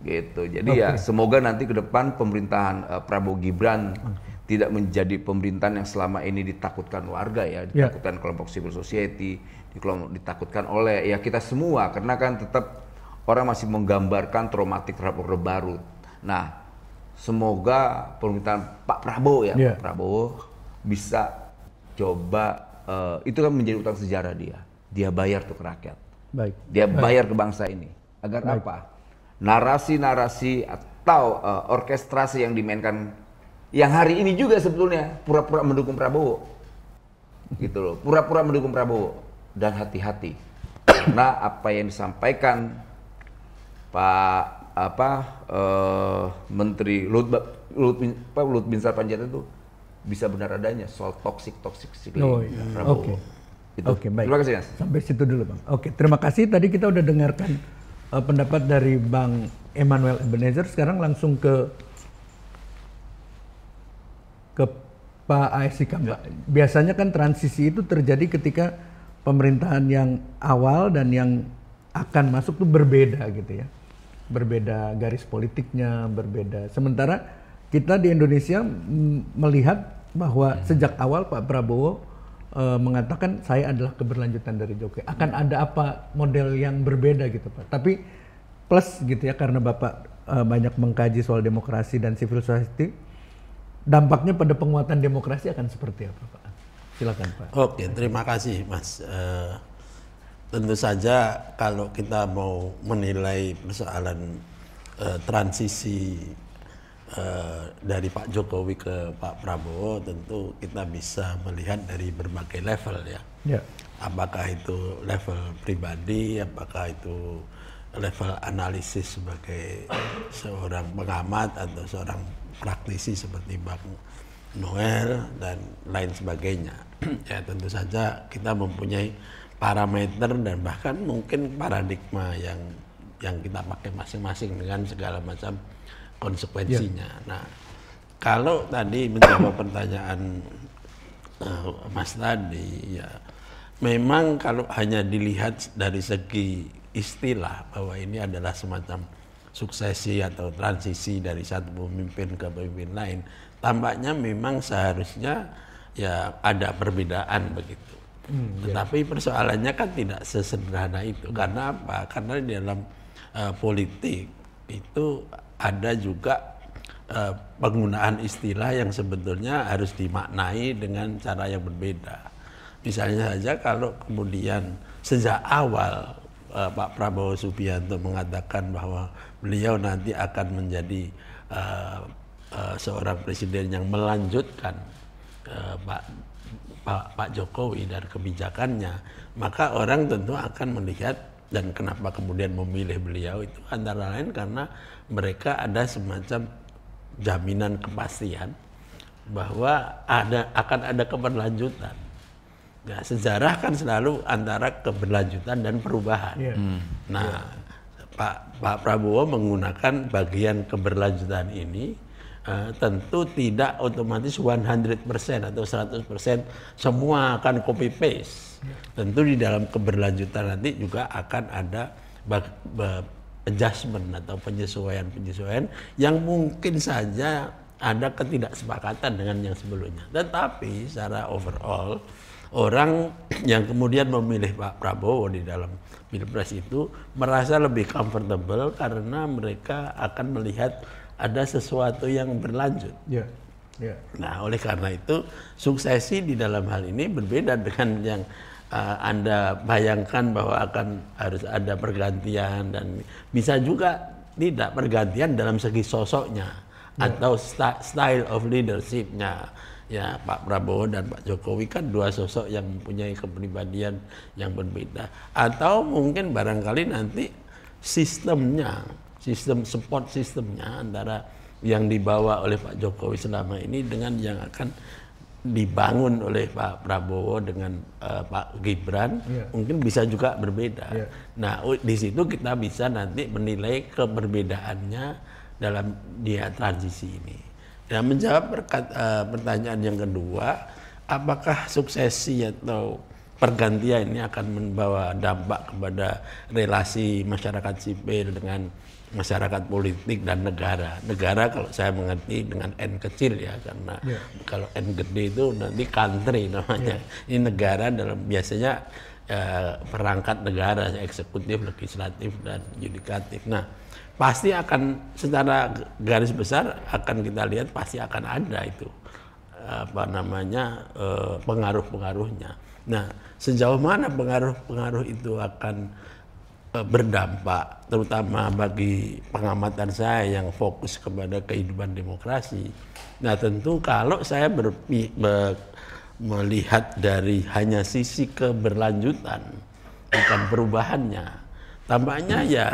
Gitu. Jadi ya semoga nanti ke depan pemerintahan Prabowo Gibran tidak menjadi pemerintahan yang selama ini ditakutkan warga ya, ditakutkan kelompok civil society, ditakutkan oleh ya kita semua, karena kan tetap orang masih menggambarkan traumatik terhadap Orde Baru. Nah, semoga pemerintahan Pak Prabowo ya, Pak Prabowo bisa coba itu kan menjadi utang sejarah dia bayar tuh ke rakyat, dia bayar ke bangsa ini agar apa? Narasi-narasi atau orkestrasi yang dimainkan yang hari ini juga sebetulnya pura-pura mendukung Prabowo, gitu loh, pura-pura mendukung Prabowo. Dan hati-hati karena apa yang disampaikan Pak Menteri Luhut Binsar Panjaitan itu bisa benar adanya soal toxic Prabowo. Baik. Terima kasih, Mas. Sampai situ dulu, Bang. Terima kasih. Tadi kita udah dengarkan pendapat dari Bang Emmanuel Ebenezer. Sekarang langsung ke Pak A.S. Hikam. Biasanya kan transisi itu terjadi ketika pemerintahan yang awal dan yang akan masuk tuh berbeda gitu ya. Berbeda garis politiknya, berbeda. Sementara kita di Indonesia melihat bahwa sejak awal Pak Prabowo mengatakan saya adalah keberlanjutan dari Jokowi. Akan ada apa model yang berbeda gitu Pak. Tapi plus gitu ya, karena Bapak banyak mengkaji soal demokrasi dan civil society, dampaknya pada penguatan demokrasi akan seperti apa Pak? Silakan Pak. Oke, terima kasih Mas. Tentu saja kalau kita mau menilai persoalan transisi dari Pak Jokowi ke Pak Prabowo, tentu kita bisa melihat dari berbagai level ya. Apakah itu level pribadi, apakah itu level analisis sebagai seorang pengamat atau seorang praktisi seperti Bang Noel dan lain sebagainya. Ya tentu saja kita mempunyai parameter dan bahkan mungkin paradigma yang kita pakai masing-masing dengan segala macam konsekuensinya. Nah, kalau tadi menjawab pertanyaan Mas tadi, ya memang kalau hanya dilihat dari segi istilah bahwa ini adalah semacam suksesi atau transisi dari satu pemimpin ke pemimpin lain, tampaknya memang seharusnya ya ada perbedaan begitu. Tetapi persoalannya kan tidak sesederhana itu. Karena apa? Karena di dalam politik itu ada juga penggunaan istilah yang sebetulnya harus dimaknai dengan cara yang berbeda. Misalnya saja kalau kemudian sejak awal Pak Prabowo Subianto mengatakan bahwa beliau nanti akan menjadi seorang presiden yang melanjutkan Pak Jokowi dan kebijakannya, maka orang tentu akan melihat, dan kenapa kemudian memilih beliau itu antara lain karena mereka ada semacam jaminan kepastian bahwa akan ada keberlanjutan. Ya, sejarah kan selalu antara keberlanjutan dan perubahan. Nah, Pak Prabowo menggunakan bagian keberlanjutan ini tentu tidak otomatis 100% atau 100% semua akan copy paste. Tentu di dalam keberlanjutan nanti juga akan ada adjustment atau penyesuaian yang mungkin saja ada ketidaksepakatan dengan yang sebelumnya. Tetapi secara overall orang yang kemudian memilih Pak Prabowo di dalam Pilpres itu merasa lebih comfortable karena mereka akan melihat ada sesuatu yang berlanjut. Nah, oleh karena itu suksesi di dalam hal ini berbeda dengan yang Anda bayangkan bahwa harus ada pergantian, dan bisa juga tidak pergantian dalam segi sosoknya atau style of leadership-nya. Ya, Pak Prabowo dan Pak Jokowi kan dua sosok yang mempunyai kepribadian yang berbeda. Atau mungkin barangkali nanti sistem support sistemnya antara yang dibawa oleh Pak Jokowi selama ini dengan yang akan dibangun oleh Pak Prabowo dengan Pak Gibran, mungkin bisa juga berbeda. Nah, di situ kita bisa nanti menilai keberbedaannya dalam dia transisi ini. Dan menjawab pertanyaan yang kedua, apakah suksesi atau pergantian ini akan membawa dampak kepada relasi masyarakat sipil dengan masyarakat politik dan negara. Negara kalau saya mengerti dengan N kecil ya, karena kalau N gede itu nanti country namanya. Ini negara dalam biasanya perangkat negara, eksekutif, legislatif, dan yudikatif. Nah, pasti akan secara garis besar akan kita lihat pasti akan ada itu pengaruh-pengaruhnya. Nah, sejauh mana pengaruh-pengaruh itu akan berdampak, terutama bagi pengamatan saya yang fokus kepada kehidupan demokrasi. Nah, tentu kalau saya melihat dari hanya sisi keberlanjutan, bukan perubahannya, tampaknya ya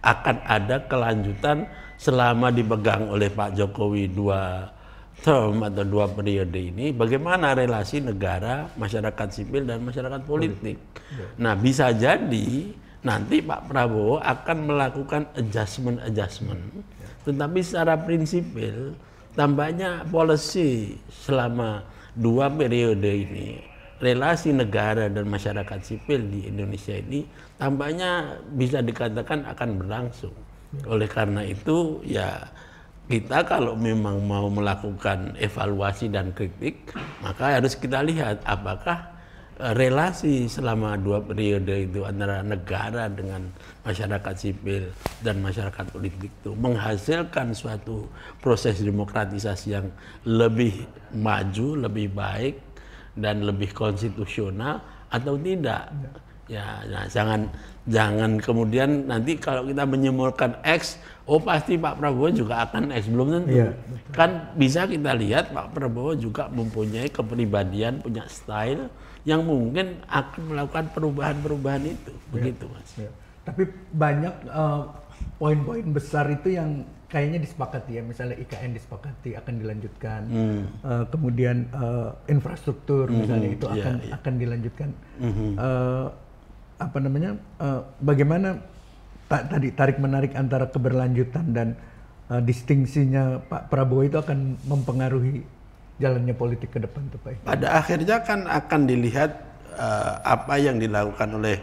akan ada kelanjutan selama dipegang oleh Pak Jokowi 2 term atau 2 periode ini, bagaimana relasi negara, masyarakat sipil, dan masyarakat politik. Nah, bisa jadi nanti Pak Prabowo akan melakukan adjustment, tetapi secara prinsipil tampaknya policy selama 2 periode ini, relasi negara dan masyarakat sipil di Indonesia ini tampaknya bisa dikatakan akan berlangsung. Oleh karena itu ya kita kalau memang mau melakukan evaluasi dan kritik, maka harus kita lihat apakah relasi selama 2 periode itu antara negara dengan masyarakat sipil dan masyarakat politik itu menghasilkan suatu proses demokratisasi yang lebih maju, lebih baik, dan lebih konstitusional atau tidak. Ya, nah, jangan kemudian nanti kalau kita menyimpulkan X, oh pasti Pak Prabowo juga akan X, belum tentu. Kan bisa kita lihat Pak Prabowo juga mempunyai kepribadian, punya style yang mungkin akan melakukan perubahan-perubahan itu, begitu Mas. Tapi banyak poin-poin besar itu yang kayaknya disepakati ya, misalnya IKN disepakati akan dilanjutkan, kemudian infrastruktur misalnya itu akan dilanjutkan. Bagaimana tadi tarik menarik antara keberlanjutan dan distingsinya Pak Prabowo itu akan mempengaruhi jalannya politik ke depan tuh Pak? Pada akhirnya kan akan dilihat apa yang dilakukan oleh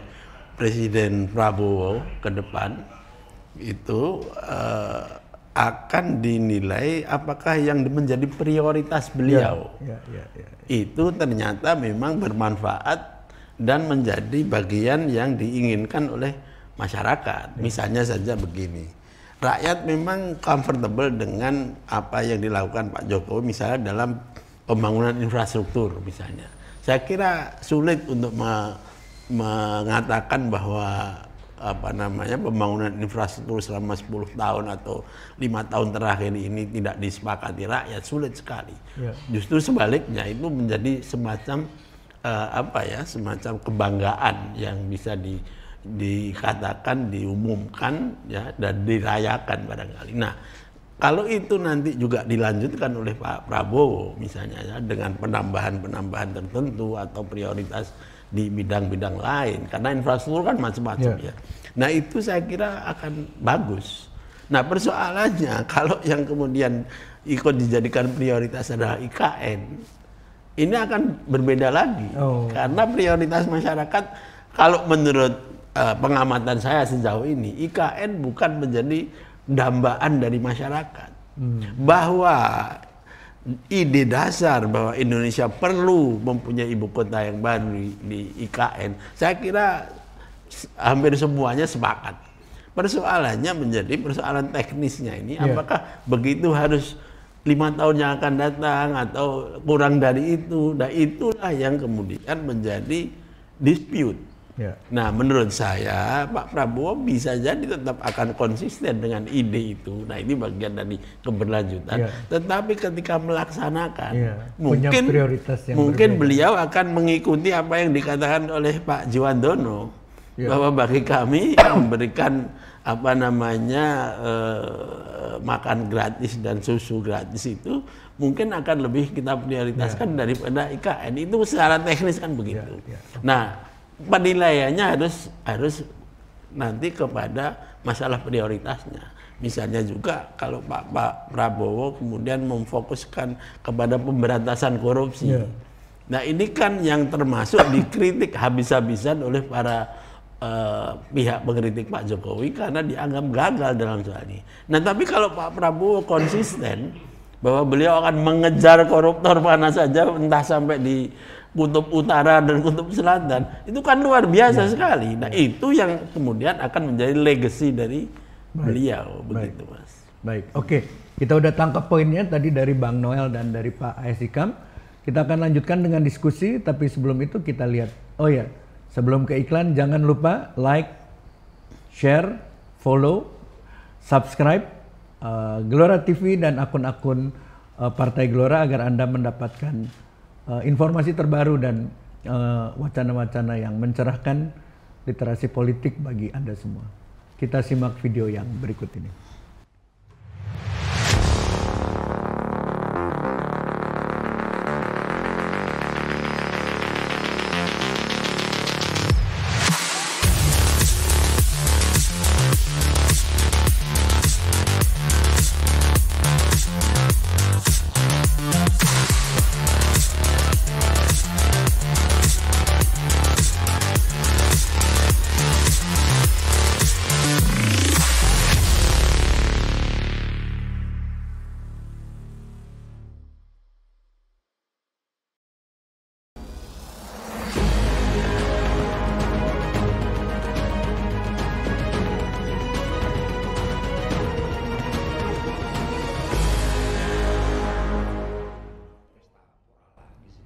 Presiden Prabowo ke depan itu akan dinilai apakah yang menjadi prioritas beliau itu ternyata memang bermanfaat dan menjadi bagian yang diinginkan oleh masyarakat. Misalnya saja begini, rakyat memang comfortable dengan apa yang dilakukan Pak Jokowi misalnya dalam pembangunan infrastruktur misalnya. Saya kira sulit untuk mengatakan bahwa pembangunan infrastruktur selama 10 tahun atau 5 tahun terakhir ini tidak disepakati rakyat, sulit sekali. Justru sebaliknya itu menjadi semacam semacam kebanggaan yang bisa dikatakan, diumumkan ya, dan dirayakan barangkali. Nah, kalau itu nanti juga dilanjutkan oleh Pak Prabowo misalnya ya, dengan penambahan tertentu atau prioritas di bidang-bidang lain, karena infrastruktur kan macam-macam ya. Nah, itu saya kira akan bagus. Nah, persoalannya kalau yang kemudian ikut dijadikan prioritas adalah IKN, ini akan berbeda lagi. Karena prioritas masyarakat kalau menurut pengamatan saya sejauh ini, IKN bukan menjadi dambaan dari masyarakat. Bahwa ide dasar bahwa Indonesia perlu mempunyai ibu kota yang baru di IKN, saya kira hampir semuanya sepakat. Persoalannya menjadi persoalan teknisnya ini, apakah begitu harus 5 tahun yang akan datang atau kurang dari itu. Nah, itulah yang kemudian menjadi dispute. Nah, menurut saya Pak Prabowo bisa jadi tetap akan konsisten dengan ide itu. Nah, ini bagian dari keberlanjutan. Tetapi ketika melaksanakan, mungkin beliau akan mengikuti apa yang dikatakan oleh Pak Jiwandono. bahwa bagi kami memberikan apa namanya makan gratis dan susu gratis itu mungkin akan lebih kita prioritaskan daripada IKN. Itu secara teknis kan begitu. Nah, penilaiannya harus nanti kepada masalah prioritasnya. Misalnya juga kalau Pak Prabowo kemudian memfokuskan kepada pemberantasan korupsi. Nah, ini kan yang termasuk dikritik habis-habisan oleh para pihak pengkritik Pak Jokowi karena dianggap gagal dalam soal ini. Nah, tapi kalau Pak Prabowo konsisten bahwa beliau akan mengejar koruptor mana saja, entah sampai di Kutub Utara dan Kutub Selatan, itu kan luar biasa sekali. Nah, itu yang kemudian akan menjadi legacy dari beliau, begitu Mas. Baik, oke. Kita udah tangkap poinnya tadi dari Bang Noel dan dari Pak A.S. Hikam. Kita akan lanjutkan dengan diskusi, tapi sebelum itu kita lihat. Oh ya, sebelum ke iklan jangan lupa like, share, follow, subscribe Gelora TV dan akun-akun Partai Gelora agar Anda mendapatkan informasi terbaru dan wacana-wacana yang mencerahkan literasi politik bagi Anda semua. Kita simak video yang berikut ini.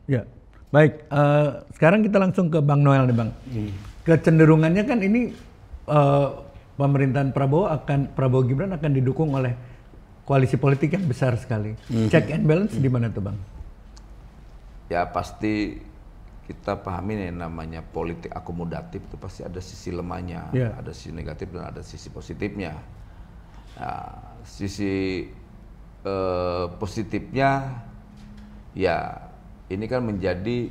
Ya, baik. Sekarang kita langsung ke Bang Noel nih, Bang. Kecenderungannya kan ini pemerintahan Prabowo Gibran akan didukung oleh koalisi politik yang besar sekali. Check and balance di mana tuh, Bang? Ya pasti kita pahami nih namanya politik akomodatif itu pasti ada sisi lemahnya, ada sisi negatif dan ada sisi positifnya. Nah, sisi positifnya ya ini kan menjadi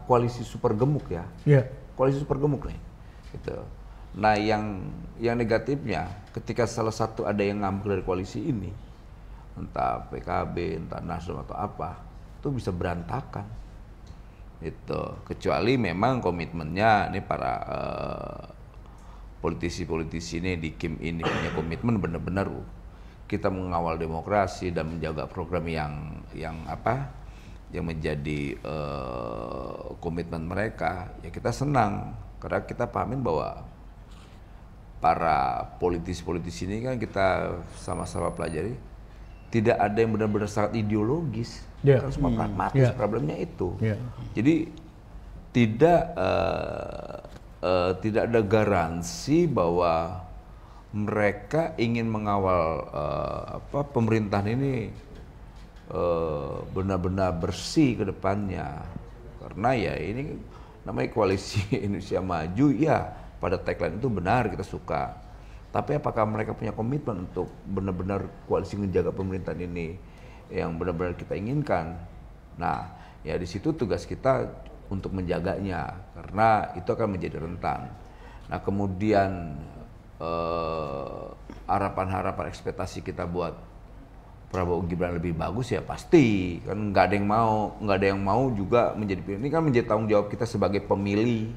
koalisi super gemuk ya. Koalisi super gemuk nih. Gitu. Nah, yang negatifnya ketika salah satu ada yang ngambil dari koalisi ini, entah PKB, entah Nasdem atau apa, itu bisa berantakan. Itu kecuali memang komitmennya ini para politisi-politisi ini di Kim ini punya komitmen benar-benar kita mengawal demokrasi dan menjaga program yang menjadi komitmen mereka. Ya kita senang karena kita pahamin bahwa para politisi-politisi ini kan kita sama-sama pelajari tidak ada yang benar-benar sangat ideologis, karena semua pragmatis. Problemnya itu. Jadi tidak ada garansi bahwa mereka ingin mengawal pemerintahan ini benar-benar bersih ke depannya. Karena ya ini namanya koalisi Indonesia Maju, ya pada tagline itu benar, kita suka. Tapi apakah mereka punya komitmen untuk benar-benar koalisi menjaga pemerintahan ini yang benar-benar kita inginkan? Nah, ya di situ tugas kita untuk menjaganya, karena itu akan menjadi rentan. Nah, kemudian harapan-harapan ekspektasi kita buat Prabowo Gibran lebih bagus ya pasti kan nggak ada yang mau juga menjadi ini kan menjadi tanggung jawab kita sebagai pemilih.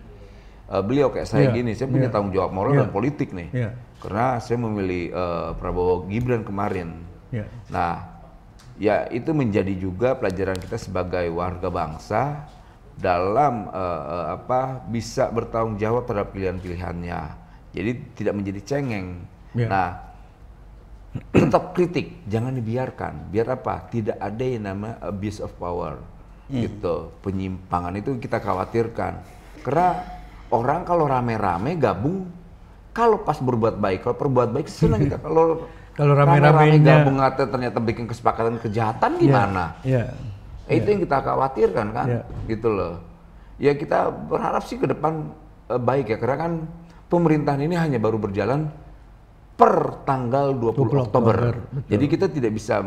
Beliau kayak saya gini, saya punya tanggung jawab moral dan politik nih, karena saya memilih Prabowo Gibran kemarin. Nah, ya itu menjadi juga pelajaran kita sebagai warga bangsa dalam bisa bertanggung jawab terhadap pilihan-pilihannya. Jadi tidak menjadi cengeng. Nah, tetap kritik, jangan dibiarkan. Biar apa? Tidak ada yang namanya abuse of power, gitu. Penyimpangan itu kita khawatirkan. Karena orang kalau rame-rame gabung, kalau pas berbuat baik, kalau perbuat baik senang kita. Kalau rame-rame gabung ternyata bikin kesepakatan kejahatan gimana? Itu yang kita khawatirkan kan, gitu loh. Ya kita berharap sih ke depan baik ya, karena kan pemerintahan ini hanya baru berjalan per tanggal 20 Oktober. Betul. Jadi kita tidak bisa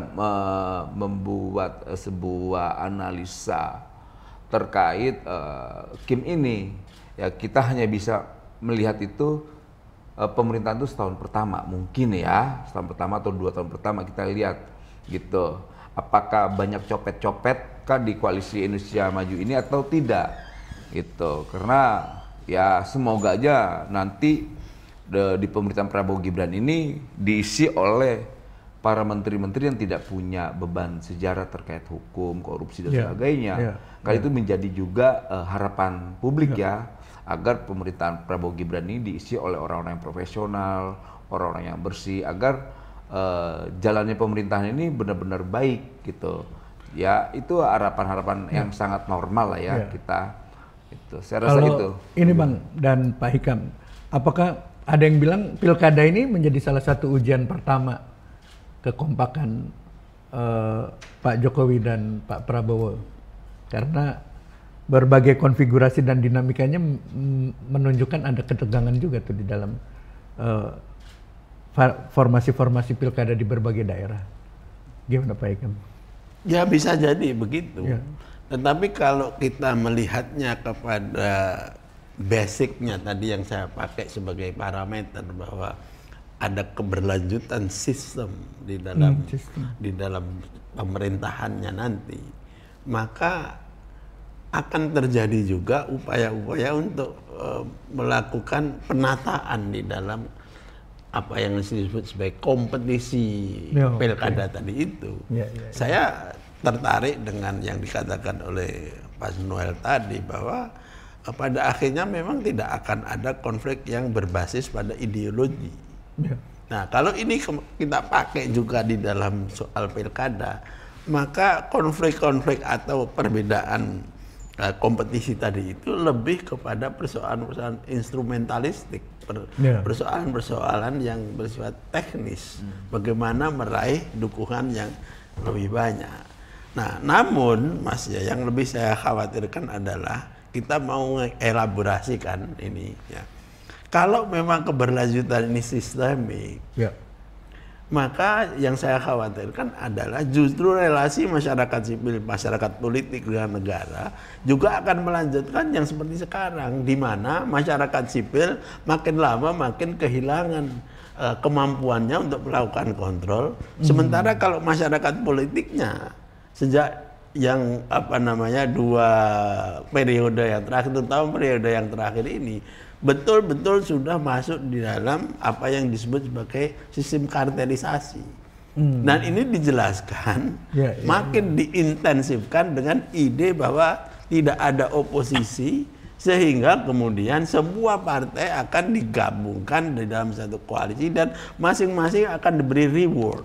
membuat sebuah analisa terkait Kim ini. Ya kita hanya bisa melihat itu pemerintahan itu setahun pertama mungkin ya, setahun pertama atau 2 tahun pertama kita lihat gitu. Apakah banyak copet-copet kan di koalisi Indonesia Maju ini atau tidak gitu. Karena ya semoga aja nanti di pemerintahan Prabowo Gibran ini diisi oleh para menteri-menteri yang tidak punya beban sejarah terkait hukum, korupsi dan sebagainya. Karena itu menjadi juga harapan publik ya, agar pemerintahan Prabowo Gibran ini diisi oleh orang-orang yang profesional, orang-orang yang bersih, agar jalannya pemerintahan ini benar-benar baik gitu. Ya itu harapan-harapan yang sangat normal lah ya kita. Itu saya rasa itu. Ini Bang dan Pak Hikam, apakah ada yang bilang pilkada ini menjadi salah satu ujian pertama kekompakan Pak Jokowi dan Pak Prabowo, karena berbagai konfigurasi dan dinamikanya menunjukkan ada ketegangan juga tuh di dalam formasi-formasi pilkada di berbagai daerah. Gimana Pak Hikam? Ya bisa jadi begitu. Ya. Tetapi kalau kita melihatnya kepada basicnya tadi yang saya pakai sebagai parameter bahwa ada keberlanjutan sistem di dalam pemerintahannya nanti, maka akan terjadi juga upaya-upaya untuk melakukan penataan di dalam apa yang disebut sebagai kompetisi pilkada tadi itu. Saya tertarik dengan yang dikatakan oleh Pak Noel tadi bahwa pada akhirnya memang tidak akan ada konflik yang berbasis pada ideologi. Nah, kalau ini kita pakai juga di dalam soal pilkada, maka konflik-konflik atau perbedaan kompetisi tadi itu lebih kepada persoalan-persoalan instrumentalistik, persoalan-persoalan yang bersifat teknis, bagaimana meraih dukungan yang lebih banyak. Nah, namun Mas ya, yang lebih saya khawatirkan adalah kita mau mengelaborasikan ini ya. Kalau memang keberlanjutan ini sistemik, maka yang saya khawatirkan adalah justru relasi masyarakat sipil, masyarakat politik dengan negara juga akan melanjutkan yang seperti sekarang, di mana masyarakat sipil makin lama makin kehilangan kemampuannya untuk melakukan kontrol. Sementara kalau masyarakat politiknya sejak yang 2 periode yang terakhir, terutama periode yang terakhir ini, betul-betul sudah masuk di dalam apa yang disebut sebagai sistem kartelisasi. Dan ini dijelaskan makin diintensifkan dengan ide bahwa tidak ada oposisi, sehingga kemudian semua partai akan digabungkan di dalam satu koalisi dan masing-masing akan diberi reward.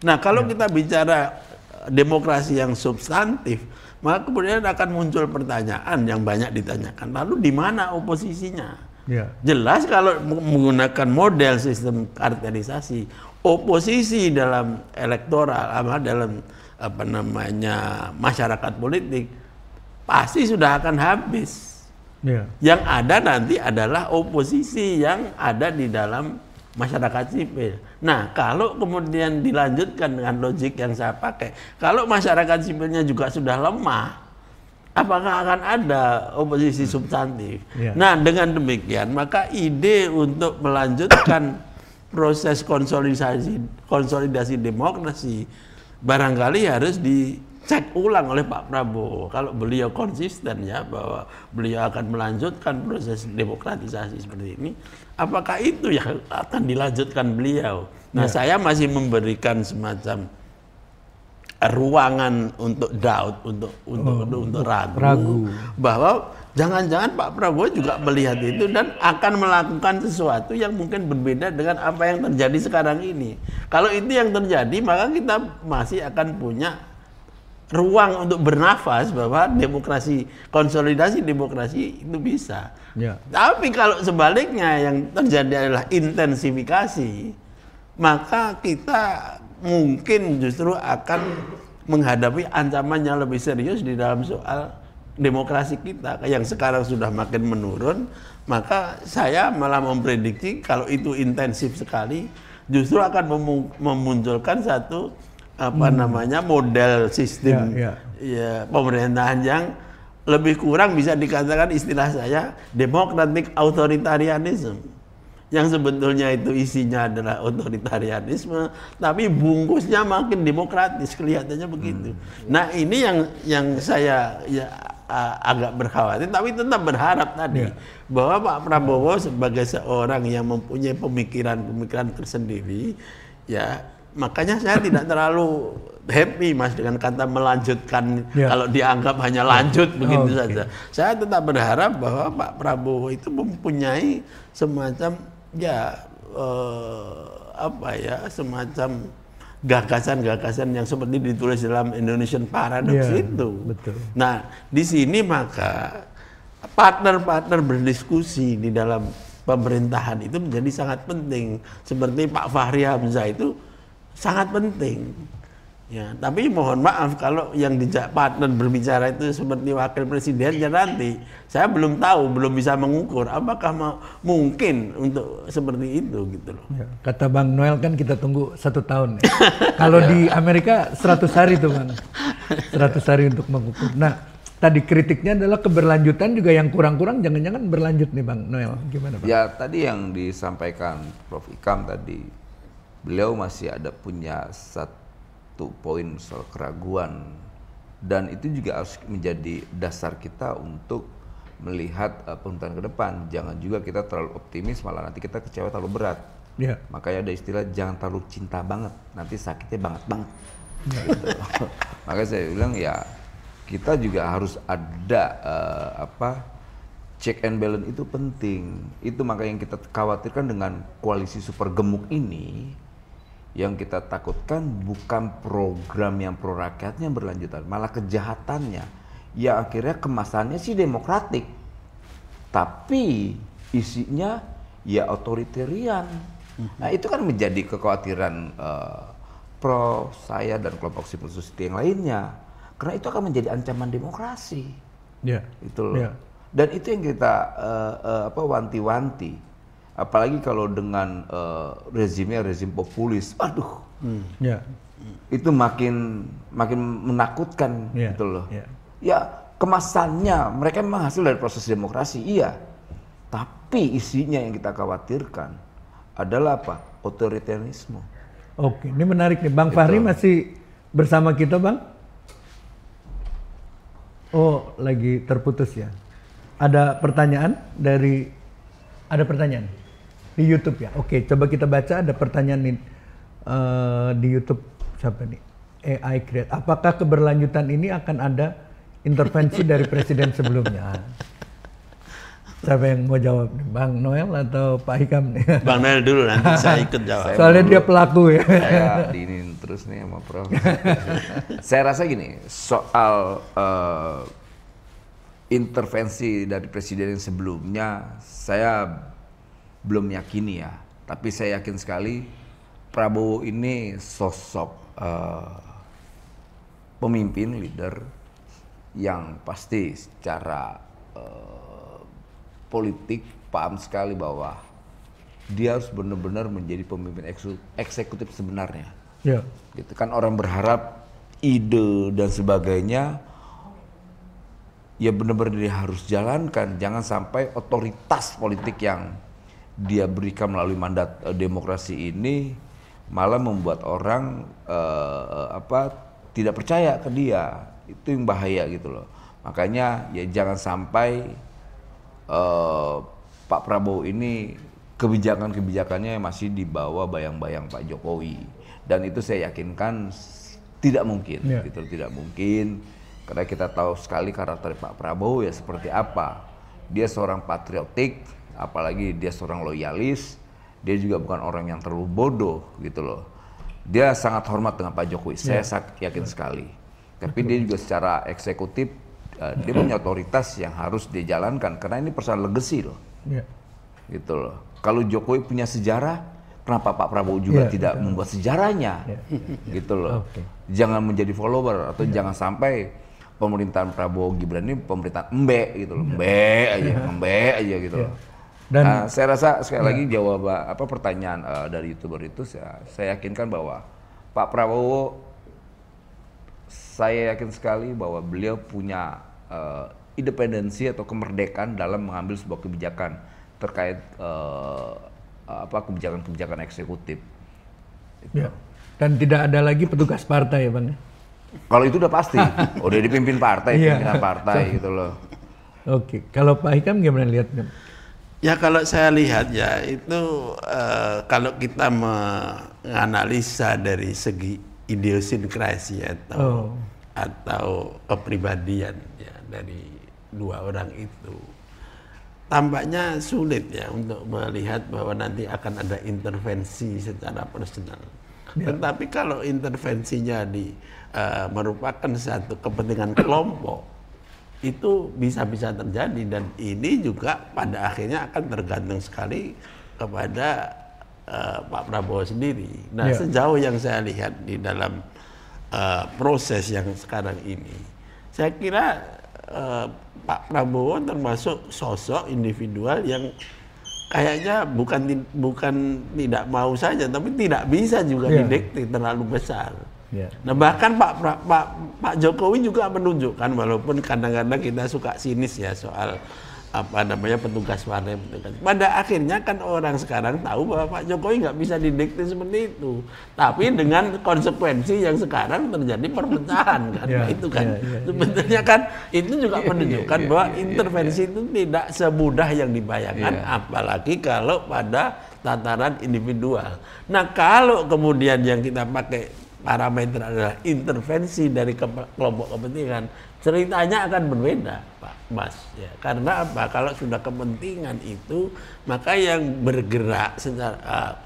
Nah, kalau kita bicara demokrasi yang substantif, maka kemudian akan muncul pertanyaan yang banyak ditanyakan. Lalu di mana oposisinya? Jelas kalau menggunakan model sistem kartelisasi, oposisi dalam elektoral, dalam masyarakat politik pasti sudah akan habis. Yang ada nanti adalah oposisi yang ada di dalam masyarakat sipil. Nah, kalau kemudian dilanjutkan dengan logik yang saya pakai, kalau masyarakat sipilnya juga sudah lemah, apakah akan ada oposisi substantif? Nah, dengan demikian, maka ide untuk melanjutkan proses konsolidasi demokrasi barangkali harus dicek ulang oleh Pak Prabowo. Kalau beliau konsisten ya bahwa beliau akan melanjutkan proses demokratisasi seperti ini, apakah itu yang akan dilanjutkan beliau? Nah, saya masih memberikan semacam ruangan untuk doubt, untuk ragu bahwa jangan-jangan Pak Prabowo juga melihat itu dan akan melakukan sesuatu yang mungkin berbeda dengan apa yang terjadi sekarang ini. Kalau itu yang terjadi, maka kita masih akan punya ruang untuk bernafas bahwa konsolidasi demokrasi itu bisa. Tapi kalau sebaliknya yang terjadi adalah intensifikasi, maka kita mungkin justru akan menghadapi ancaman yang lebih serius di dalam soal demokrasi kita yang sekarang sudah makin menurun, maka saya malah memprediksi kalau itu intensif sekali justru akan memunculkan satu model sistem ya, pemerintahan yang lebih kurang bisa dikatakan istilah saya democratic authoritarianism, yang sebetulnya itu isinya adalah otoritarianisme tapi bungkusnya makin demokratis, kelihatannya begitu. Nah ini yang saya agak berkhawatir, tapi tetap berharap tadi bahwa Pak Prabowo sebagai seorang yang mempunyai pemikiran tersendiri, ya makanya saya tidak terlalu happy Mas dengan kata melanjutkan kalau dianggap hanya lanjut begitu saja. Saya tetap berharap bahwa Pak Prabowo itu mempunyai semacam semacam gagasan-gagasan yang seperti ditulis dalam Indonesian Paradox itu. Betul. Nah, di sini maka partner-partner berdiskusi di dalam pemerintahan itu menjadi sangat penting. Seperti Pak Fahri Hamzah itu sangat penting. Ya, tapi mohon maaf kalau yang dijak partner berbicara itu seperti wakil presiden, ya nanti saya belum tahu, belum bisa mengukur apakah mungkin untuk seperti itu gitu loh. Ya, kata Bang Noel kan kita tunggu 1 tahun. Ya. Kalau di Amerika 100 hari tuh Bang, 100 hari untuk mengukur. Nah, tadi kritiknya adalah keberlanjutan juga yang kurang-kurang, jangan-jangan berlanjut nih Bang Noel, gimana Bang? Ya tadi yang disampaikan Prof. Ikam tadi, beliau masih ada punya satu poin soal keraguan, dan itu juga harus menjadi dasar kita untuk melihat pemerintahan ke depan. Jangan juga kita terlalu optimis malah nanti kita kecewa terlalu berat. Makanya ada istilah jangan terlalu cinta banget, nanti sakitnya banget gitu. Makanya saya bilang ya kita juga harus ada check and balance, itu penting. Itu makanya yang kita khawatirkan dengan koalisi super gemuk ini. Yang kita takutkan bukan program yang pro rakyatnya berlanjutan, malah kejahatannya. Ya akhirnya kemasannya sih demokratik, tapi isinya ya otoritarian. Nah itu kan menjadi kekhawatiran pro saya dan kelompok civil society yang lainnya, karena itu akan menjadi ancaman demokrasi. Itu loh. Dan itu yang kita wanti-wanti. Apalagi kalau dengan rezimnya rezim populis, aduh, itu makin menakutkan gitu loh. Ya kemasannya mereka memang hasil dari proses demokrasi, iya, tapi isinya yang kita khawatirkan adalah apa? Otoritarianisme. Oke, ini menarik nih, Bang Fahri masih bersama kita Bang? Oh, lagi terputus ya. Ada pertanyaan di YouTube ya. Oke, coba kita baca, ada pertanyaan nih di YouTube siapa nih? AI Create. Apakah keberlanjutan ini akan ada intervensi dari presiden sebelumnya? Siapa yang mau jawab nih? Bang Noel atau Pak Hikam nih? Bang Noel dulu, nanti saya ikut jawab. Soalnya dia pelaku ya. Saya diinin terus nih sama Prof. Saya rasa gini, soal intervensi dari presiden yang sebelumnya, saya belum yakini ya, tapi saya yakin sekali Prabowo ini sosok pemimpin, leader yang pasti secara politik paham sekali bahwa dia harus benar-benar menjadi pemimpin eksekutif sebenarnya. Gitu kan, orang berharap ide dan sebagainya ya benar-benar dia harus jalankan, jangan sampai otoritas politik yang dia berikan melalui mandat demokrasi ini malah membuat orang tidak percaya ke dia. Itu yang bahaya gitu loh. Makanya ya jangan sampai Pak Prabowo ini kebijakan-kebijakannya masih di bawah bayang-bayang Pak Jokowi, dan itu saya yakinkan tidak mungkin, gitu, tidak mungkin, karena kita tahu sekali karakter Pak Prabowo ya seperti apa. Dia seorang patriotik, apalagi dia seorang loyalis, dia juga bukan orang yang terlalu bodoh gitu loh. Dia sangat hormat dengan Pak Jokowi, saya yakin sekali. Tapi dia juga secara eksekutif, dia punya otoritas yang harus dia jalankan, karena ini persoalan legacy loh. Gitu loh. Kalau Jokowi punya sejarah, kenapa Pak Prabowo juga tidak membuat sejarahnya? Gitu loh. Jangan menjadi follower, atau jangan sampai pemerintahan Prabowo Gibran ini pemerintahan embe gitu loh, embe aja gitu loh. Dan saya rasa sekali lagi jawab pertanyaan dari YouTuber itu, saya yakinkan bahwa Pak Prabowo, saya yakin sekali bahwa beliau punya independensi atau kemerdekaan dalam mengambil sebuah kebijakan terkait kebijakan-kebijakan eksekutif. Ya. Dan tidak ada lagi petugas partai ya Bang? Kalau itu udah pasti, udah dipimpin partai, pimpinan partai gitu loh. Oke, kalau Pak Hikam gimana lihatnya? Ya kalau saya lihat ya itu kalau kita menganalisa dari segi idiosinkrasi atau kepribadian ya dari dua orang itu, tampaknya sulit ya untuk melihat bahwa nanti akan ada intervensi secara personal. Ya. Tetapi kalau intervensinya merupakan satu kepentingan kelompok, itu bisa-bisa terjadi, dan ini juga pada akhirnya akan tergantung sekali kepada Pak Prabowo sendiri. Nah, sejauh yang saya lihat di dalam proses yang sekarang ini, saya kira Pak Prabowo termasuk sosok individual yang kayaknya bukan tidak mau saja, tapi tidak bisa juga didikte terlalu besar. Nah bahkan Pak Jokowi juga menunjukkan, walaupun kadang-kadang kita suka sinis ya soal petugas partai. Pada akhirnya kan orang sekarang tahu bahwa Pak Jokowi nggak bisa didikte seperti itu. Tapi dengan konsekuensi yang sekarang terjadi perpecahan kan, itu kan sebetulnya kan itu juga menunjukkan bahwa intervensi itu tidak semudah yang dibayangkan, apalagi kalau pada tataran individual. Nah kalau kemudian yang kita pakai parameter adalah intervensi dari kelompok kepentingan, ceritanya akan berbeda, Pak Mas. Ya, karena apa? Kalau sudah kepentingan itu, maka yang bergerak secara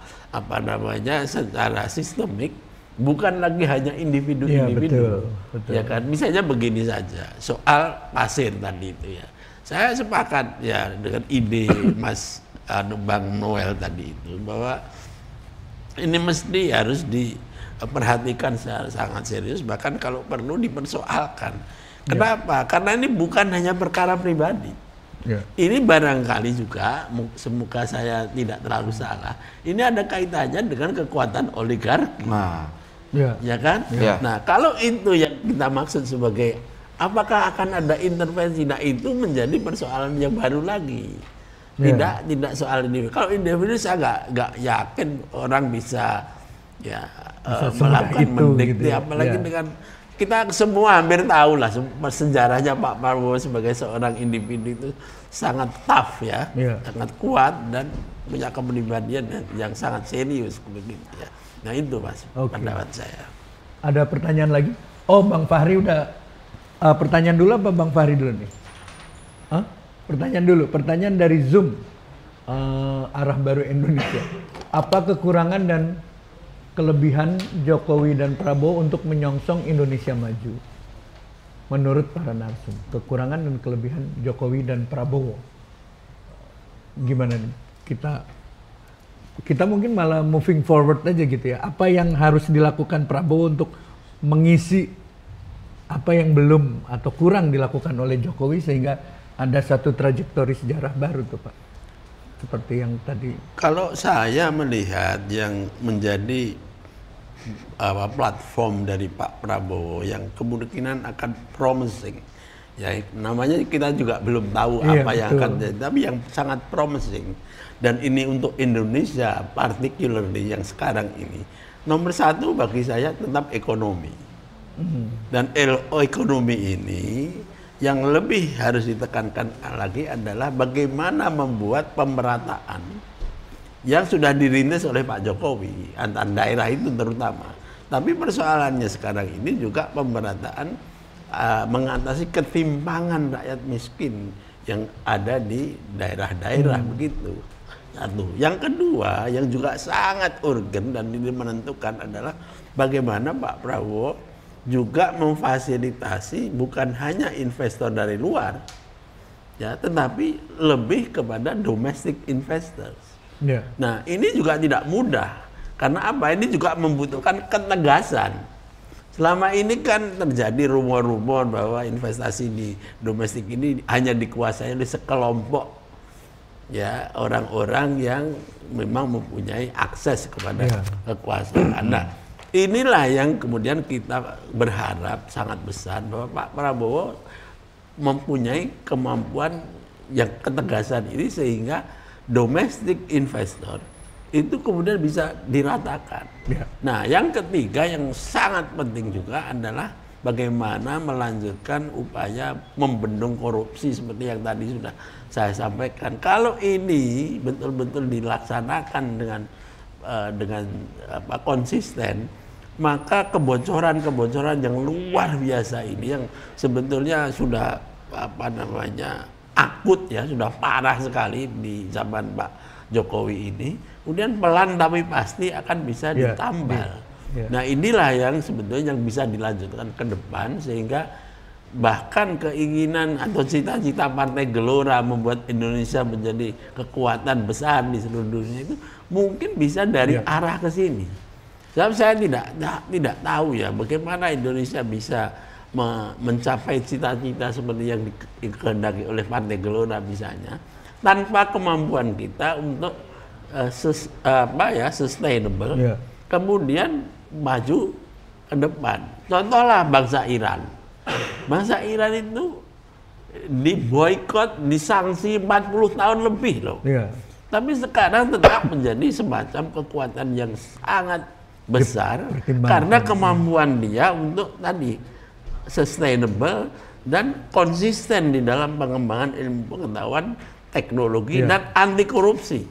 secara sistemik bukan lagi hanya individu-individu. Betul. Ya kan, misalnya begini saja soal pasir tadi itu ya. Saya sepakat ya dengan ide Mas Bang Noel tadi itu, bahwa ini mesti harus diperhatikan secara sangat serius, bahkan kalau perlu dipersoalkan. Kenapa? Karena ini bukan hanya perkara pribadi. Ini barangkali juga, semoga saya tidak terlalu salah, ini ada kaitannya dengan kekuatan oligarki. Ya kan? Nah, kalau itu yang kita maksud sebagai apakah akan ada intervensi, nah itu menjadi persoalan yang baru lagi. Tidak soal individu. Kalau individu saya nggak yakin orang bisa melakukan mendikte, apalagi dengan kita semua hampir tahu lah sejarahnya Pak Prabowo sebagai seorang individu itu sangat tough ya, sangat kuat dan punya kepribadian yang sangat serius begitu ya. Nah itu Mas pendapat saya. Ada pertanyaan lagi? Oh Bang Fahri udah pertanyaan dulu apa Bang Fahri dulu nih? Pertanyaan dulu, pertanyaan dari Zoom Arah Baru Indonesia. Apa kekurangan dan kelebihan Jokowi dan Prabowo untuk menyongsong Indonesia maju? Menurut para narsum, kekurangan dan kelebihan Jokowi dan Prabowo. Gimana nih? Kita mungkin malah moving forward aja gitu ya. Apa yang harus dilakukan Prabowo untuk mengisi apa yang belum atau kurang dilakukan oleh Jokowi sehingga ada satu trajektori sejarah baru tuh Pak? Seperti yang tadi. Kalau saya melihat yang menjadi platform dari Pak Prabowo yang kemungkinan akan promising, ya namanya kita juga belum tahu apa yang akan terjadi, tapi yang sangat promising, dan ini untuk Indonesia particularly yang sekarang ini, nomor satu bagi saya tetap ekonomi. Dan ekonomi ini yang lebih harus ditekankan lagi adalah bagaimana membuat pemerataan yang sudah dirintis oleh Pak Jokowi antar daerah itu terutama. Tapi persoalannya sekarang ini juga pemerataan mengatasi ketimpangan rakyat miskin yang ada di daerah-daerah begitu. Satu. Yang kedua yang juga sangat urgen dan ini menentukan adalah bagaimana Pak Prabowo juga memfasilitasi bukan hanya investor dari luar, ya, tetapi lebih kepada domestic investors. Nah, ini juga tidak mudah. Karena apa? Ini juga membutuhkan ketegasan. Selama ini kan terjadi rumor-rumor bahwa investasi di domestik ini hanya dikuasai oleh sekelompok ya orang-orang yang memang mempunyai akses kepada kekuasaan. Nah, inilah yang kemudian kita berharap sangat besar bahwa Pak Prabowo mempunyai kemampuan yang ketegasan ini sehingga domestic investor itu kemudian bisa diratakan. Nah, yang ketiga yang sangat penting juga adalah bagaimana melanjutkan upaya membendung korupsi seperti yang tadi sudah saya sampaikan. Kalau ini betul-betul dilaksanakan dengan konsisten, maka kebocoran-kebocoran yang luar biasa ini yang sebetulnya sudah akut ya, sudah parah sekali di zaman Pak Jokowi ini, kemudian pelan tapi pasti akan bisa ditambal. Nah, inilah yang sebetulnya yang bisa dilanjutkan ke depan sehingga bahkan keinginan atau cita-cita Partai Gelora membuat Indonesia menjadi kekuatan besar di seluruh dunia itu mungkin bisa dari arah ke sini. Sebab saya tidak tahu ya bagaimana Indonesia bisa mencapai cita-cita seperti yang dikehendaki oleh Partai Gelora misalnya tanpa kemampuan kita untuk sustainable, kemudian maju ke depan. Contohlah bangsa Iran. Bangsa Iran itu diboikot, disanksi 40 tahun lebih loh. Tapi sekarang tetap menjadi semacam kekuatan yang sangat besar karena kemampuan dia untuk tadi sustainable dan konsisten di dalam pengembangan ilmu pengetahuan, teknologi dan anti korupsi.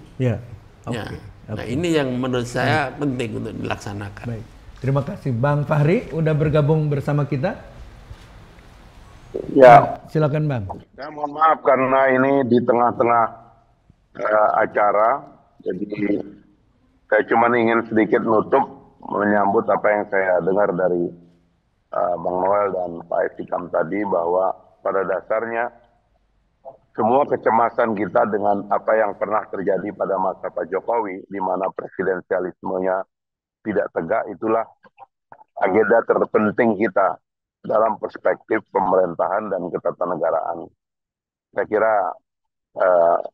Nah, ini yang menurut saya penting untuk dilaksanakan. Baik. Terima kasih Bang Fahri udah bergabung bersama kita. Ya, silakan Bang. Ya, mohon maaf karena ini di tengah-tengah acara, jadi saya cuma ingin sedikit nutup menyambut apa yang saya dengar dari Bang Noel dan Pak Hikam tadi bahwa pada dasarnya semua kecemasan kita dengan apa yang pernah terjadi pada masa Pak Jokowi, di mana presidensialismenya tidak tegak, itulah agenda terpenting kita dalam perspektif pemerintahan dan ketatanegaraan. Saya kira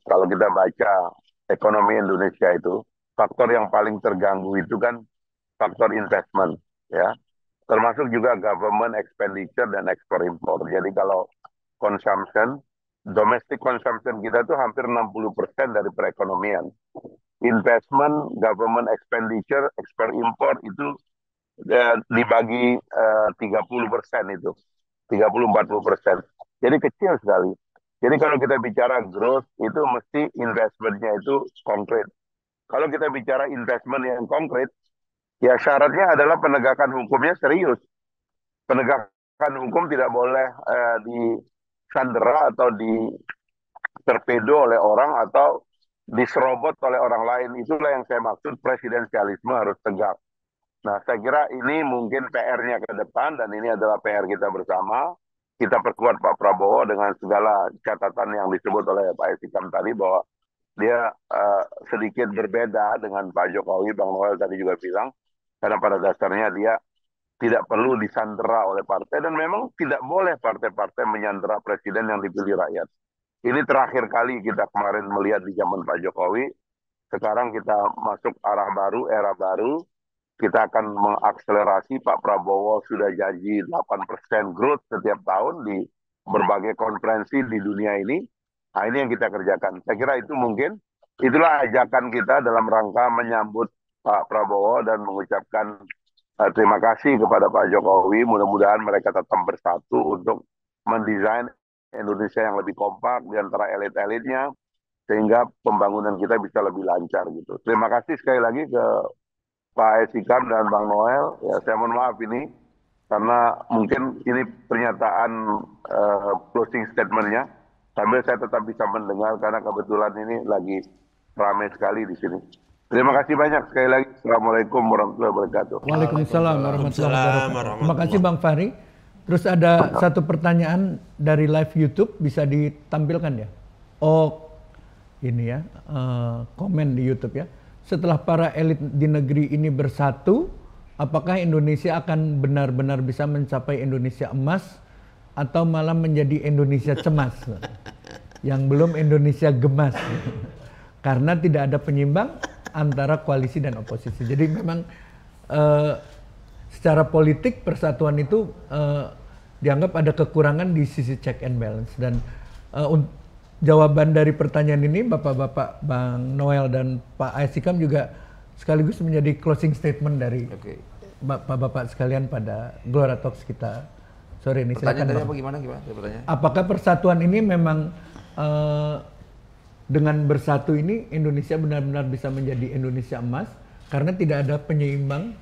kalau kita baca ekonomi Indonesia itu, faktor yang paling terganggu itu kan faktor investment, ya, termasuk juga government expenditure dan ekspor impor. Jadi kalau consumption, domestic consumption kita itu hampir 60% dari perekonomian. Investment, government expenditure, ekspor impor itu dibagi 30% itu, 30-40%. Jadi kecil sekali. Jadi kalau kita bicara growth itu mesti investmentnya itu konkret. Kalau kita bicara investment yang konkret, ya syaratnya adalah penegakan hukumnya serius. Penegakan hukum tidak boleh disandera atau diterpedo oleh orang atau diserobot oleh orang lain. Itulah yang saya maksud presidensialisme harus tegak. Nah, saya kira ini mungkin PR-nya ke depan dan ini adalah PR kita bersama. Kita perkuat Pak Prabowo dengan segala catatan yang disebut oleh Pak Hikam tadi bahwa dia sedikit berbeda dengan Pak Jokowi, Bang Noel tadi juga bilang, karena pada dasarnya dia tidak perlu disandera oleh partai dan memang tidak boleh partai-partai menyandera presiden yang dipilih rakyat. Ini terakhir kali kita kemarin melihat di zaman Pak Jokowi. Sekarang kita masuk arah baru, era baru. Kita akan mengakselerasi. Pak Prabowo sudah janji 8% growth setiap tahun di berbagai konferensi di dunia ini. Nah, ini yang kita kerjakan. Saya kira itu mungkin, itulah ajakan kita dalam rangka menyambut Pak Prabowo dan mengucapkan terima kasih kepada Pak Jokowi. Mudah-mudahan mereka tetap bersatu untuk mendesain Indonesia yang lebih kompak di antara elit-elitnya, sehingga pembangunan kita bisa lebih lancar gitu. Terima kasih sekali lagi ke Pak Hikam dan Bang Noel. Ya, saya mohon maaf ini, karena mungkin ini pernyataan closing statement-nya. Sambil saya tetap bisa mendengar, karena kebetulan ini lagi ramai sekali di sini. Terima kasih banyak sekali lagi. Assalamualaikum warahmatullahi wabarakatuh. Waalaikumsalam warahmatullahi wabarakatuh. Terima kasih Bang Fahri. Terus ada satu pertanyaan dari live YouTube, bisa ditampilkan ya? Oh, ini ya, komen di YouTube ya. Setelah para elit di negeri ini bersatu, apakah Indonesia akan benar-benar bisa mencapai Indonesia emas atau malah menjadi Indonesia cemas yang belum Indonesia gemas karena tidak ada penyimbang antara koalisi dan oposisi. Jadi memang secara politik persatuan itu dianggap ada kekurangan di sisi check and balance. Dan jawaban dari pertanyaan ini Bapak-bapak Bang Noel dan Pak Aisyikam juga sekaligus menjadi closing statement dari Bapak-bapak sekalian pada Glora Talks kita sore ini. Pertanyaannya apa gimana pertanyaan? Apakah persatuan ini memang dengan bersatu ini Indonesia benar-benar bisa menjadi Indonesia emas karena tidak ada penyeimbang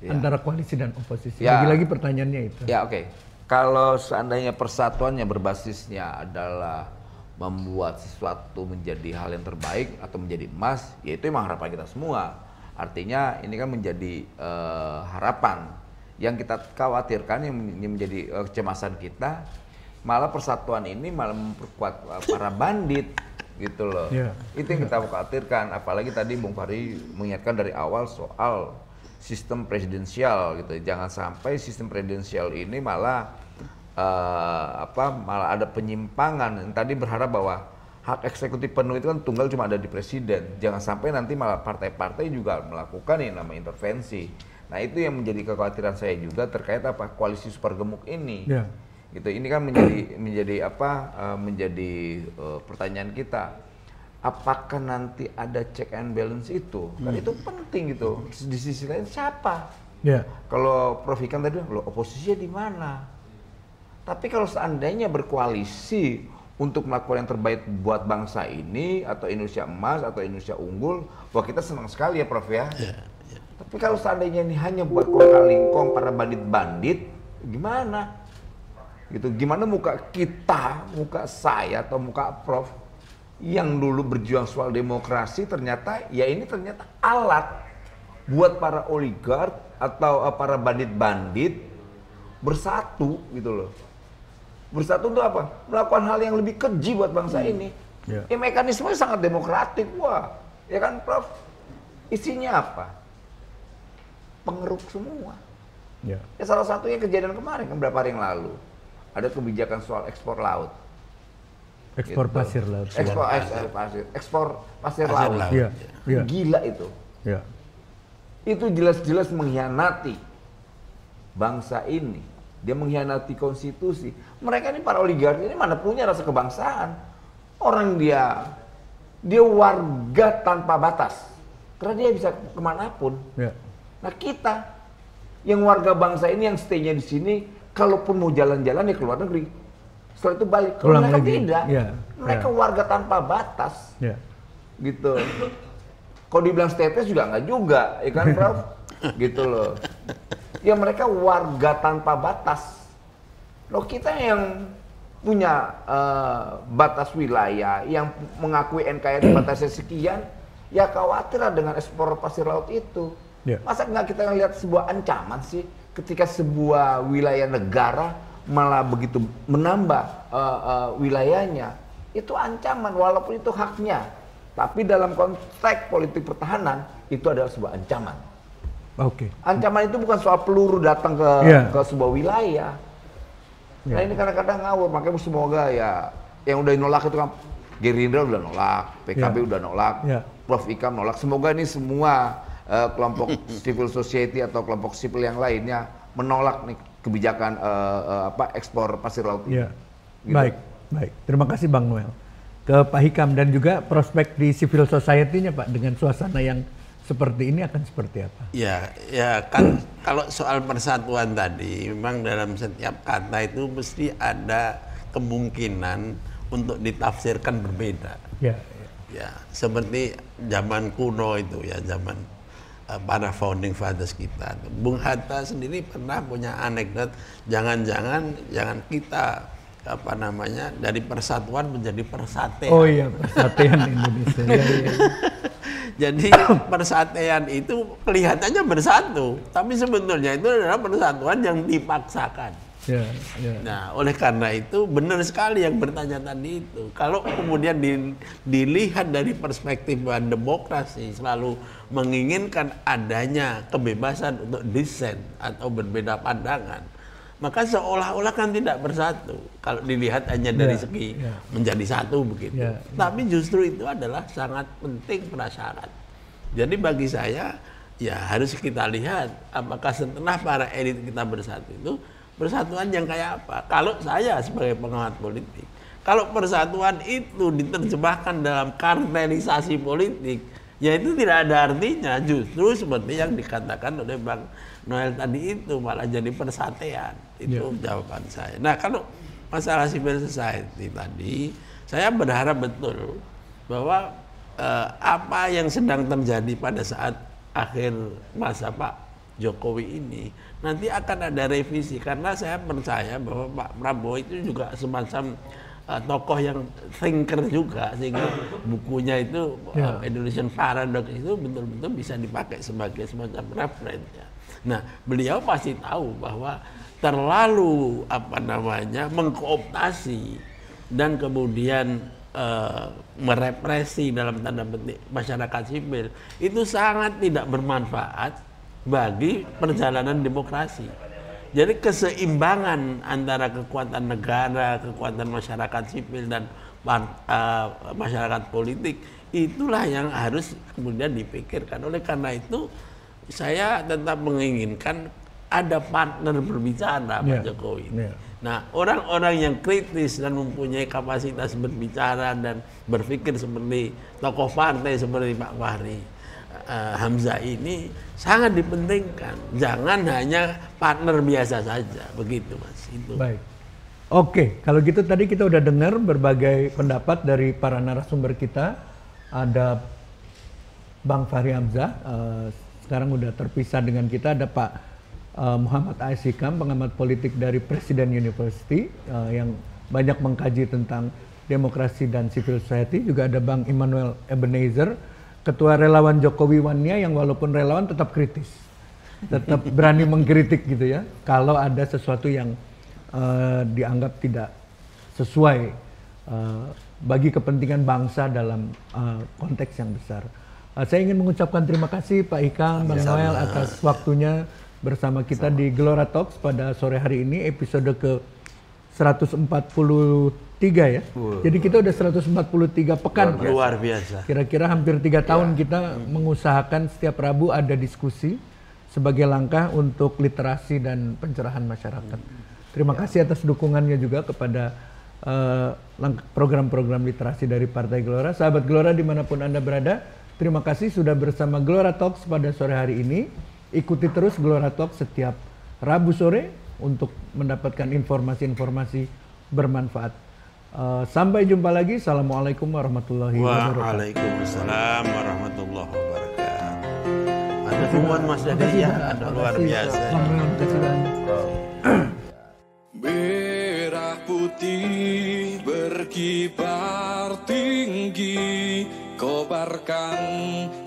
antara koalisi dan oposisi? Lagi-lagi pertanyaannya itu. Ya oke. Kalau seandainya persatuannya berbasisnya adalah membuat sesuatu menjadi hal yang terbaik atau menjadi emas, ya itu memang harapan kita semua. Artinya ini kan menjadi harapan. Yang kita khawatirkan, yang menjadi kecemasan kita, malah persatuan ini malah memperkuat para bandit gitu loh. Itu yang kita khawatirkan. Apalagi tadi Bung Fahri mengingatkan dari awal soal sistem presidensial gitu. Jangan sampai sistem presidensial ini malah malah ada penyimpangan. Tadi berharap bahwa hak eksekutif penuh itu kan tunggal cuma ada di presiden. Jangan sampai nanti malah partai-partai juga melakukan yang namanya intervensi. Nah, itu yang menjadi kekhawatiran saya juga terkait koalisi super gemuk ini. Gitu. Ini kan menjadi pertanyaan kita. Apakah nanti ada check and balance itu? Kan itu penting gitu. Di sisi lain siapa? Kalau Prof Hikam tadi, loh oposisinya di mana? Tapi kalau seandainya berkoalisi untuk melakukan yang terbaik buat bangsa ini, atau Indonesia emas, atau Indonesia unggul, wah kita senang sekali ya Prof ya. Tapi kalau seandainya ini hanya buat kongkang-lingkong para bandit-bandit, gimana? Gitu. Gimana muka kita, muka saya, atau muka Prof yang dulu berjuang soal demokrasi ternyata alat buat para oligark atau para bandit-bandit bersatu gitu loh. Bersatu untuk apa? Melakukan hal yang lebih keji buat bangsa ini. Mekanismenya sangat demokratik, wah, ya kan Prof? Isinya apa? Pengeruk semua. Ya salah satunya kejadian kemarin kan berapa hari yang lalu, ada kebijakan soal ekspor laut. Ekspor pasir laut. Ekspor pasir laut. Gila itu. Itu jelas-jelas mengkhianati bangsa ini. Dia mengkhianati konstitusi. Mereka ini para oligarki ini mana punya rasa kebangsaan. Orang dia warga tanpa batas. Karena dia bisa kemanapun. Nah kita yang warga bangsa ini yang stay-nya di sini, kalaupun mau jalan-jalan ya ke luar negeri. Setelah itu balik. Kalau mereka tidak. Mereka warga tanpa batas. Gitu. Kalau dibilang stateless juga enggak juga, ya kan Prof? Gitu loh. Ya mereka warga tanpa batas. Loh kita yang punya batas wilayah, yang mengakui NKRI batasnya sekian, ya khawatir dengan ekspor pasir laut itu. Masa nggak kita lihat sebuah ancaman sih ketika sebuah wilayah negara malah begitu menambah wilayahnya? Itu ancaman walaupun itu haknya. Tapi dalam konteks politik pertahanan itu adalah sebuah ancaman. Ancaman itu bukan soal peluru datang ke sebuah wilayah. Nah ini kadang-kadang ngawur, makanya semoga ya yang udah nolak itu kan Gerindra udah nolak, PKB udah nolak, Prof Hikam nolak. Semoga ini semua kelompok civil society atau kelompok sipil yang lainnya menolak nih kebijakan ekspor pasir laut ini. Gitu. Baik. Terima kasih Bang Noel. Ke Pak Hikam dan juga prospek di civil society-nya Pak dengan suasana yang seperti ini akan seperti apa? Ya kan kalau soal persatuan tadi memang dalam setiap kata itu mesti ada kemungkinan untuk ditafsirkan berbeda. Ya seperti zaman kuno itu ya, zaman para founding fathers kita. Bung Hatta sendiri pernah punya anekdot, jangan kita dari persatuan menjadi persatean. Oh iya, persatean Indonesia. Jadi persatuan itu kelihatannya bersatu, tapi sebetulnya itu adalah persatuan yang dipaksakan. Ya, ya. Nah, oleh karena itu benar sekali yang bertanya tadi itu. Kalau kemudian dilihat dari perspektif bahwa demokrasi selalu menginginkan adanya kebebasan untuk dissent atau berbeda pandangan, maka seolah-olah kan tidak bersatu. Kalau dilihat hanya dari segi menjadi satu begitu. Tapi justru itu adalah sangat penting prasyarat. Jadi bagi saya ya harus kita lihat apakah setelah para elit kita bersatu itu persatuan yang kayak apa. Kalau saya sebagai pengamat politik, kalau persatuan itu diterjemahkan dalam kartelisasi politik, ya itu tidak ada artinya. Justru seperti yang dikatakan oleh Bang Noel tadi itu malah jadi persatean. Itu jawaban saya. Nah, kalau masalah civil society tadi, saya berharap betul bahwa apa yang sedang terjadi pada saat akhir masa Pak Jokowi ini nanti akan ada revisi, karena saya percaya bahwa Pak Prabowo itu juga semacam tokoh yang thinker juga, sehingga bukunya itu Indonesian Paradox itu betul-betul bisa dipakai sebagai semacam reference. Nah, beliau pasti tahu bahwa terlalu mengkooptasi dan kemudian merepresi dalam tanda petik masyarakat sipil itu sangat tidak bermanfaat bagi perjalanan demokrasi. Jadi keseimbangan antara kekuatan negara, kekuatan masyarakat sipil dan masyarakat politik itulah yang harus kemudian dipikirkan. Oleh karena itu saya tetap menginginkan ada partner berbicara Pak Jokowi. Nah, orang-orang yang kritis dan mempunyai kapasitas berbicara dan berpikir seperti tokoh partai seperti Pak Fahri Hamzah ini sangat dipentingkan. Jangan hanya partner biasa saja, begitu Mas. Itu. Baik. Oke, kalau gitu tadi kita udah dengar berbagai pendapat dari para narasumber kita. Ada Bang Fahri Hamzah, sekarang udah terpisah dengan kita. Ada Pak Muhammad A.S. Hikam, pengamat politik dari Presiden University yang banyak mengkaji tentang demokrasi dan civil society. Juga ada Bang Immanuel Ebenezer, Ketua Relawan Jokowi Wania, yang walaupun relawan tetap kritis, tetap berani mengkritik gitu ya, kalau ada sesuatu yang dianggap tidak sesuai bagi kepentingan bangsa dalam konteks yang besar. Saya ingin mengucapkan terima kasih Pak Hikam, Bang Noel atas waktunya bersama kita di Gelora Talks pada sore hari ini, episode ke 143 ya. Jadi kita udah 143 pekan. Luar biasa. Kira-kira hampir 3 tahun kita mengusahakan setiap Rabu ada diskusi sebagai langkah untuk literasi dan pencerahan masyarakat. Terima kasih atas dukungannya juga kepada program-program literasi dari Partai Gelora. Sahabat Gelora dimanapun Anda berada, terima kasih sudah bersama Gelora Talks pada sore hari ini. Ikuti terus Gelora Talks setiap Rabu sore untuk mendapatkan informasi-informasi bermanfaat. Sampai jumpa lagi. Assalamualaikum warahmatullahi wabarakatuh. Waalaikumsalam warahmatullahi wabarakatuh. Ada dukungan Mas Dadi ya, ada luar biasa. Merah putih berkibar tinggi, kobarkan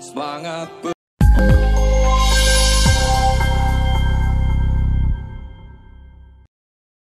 semangat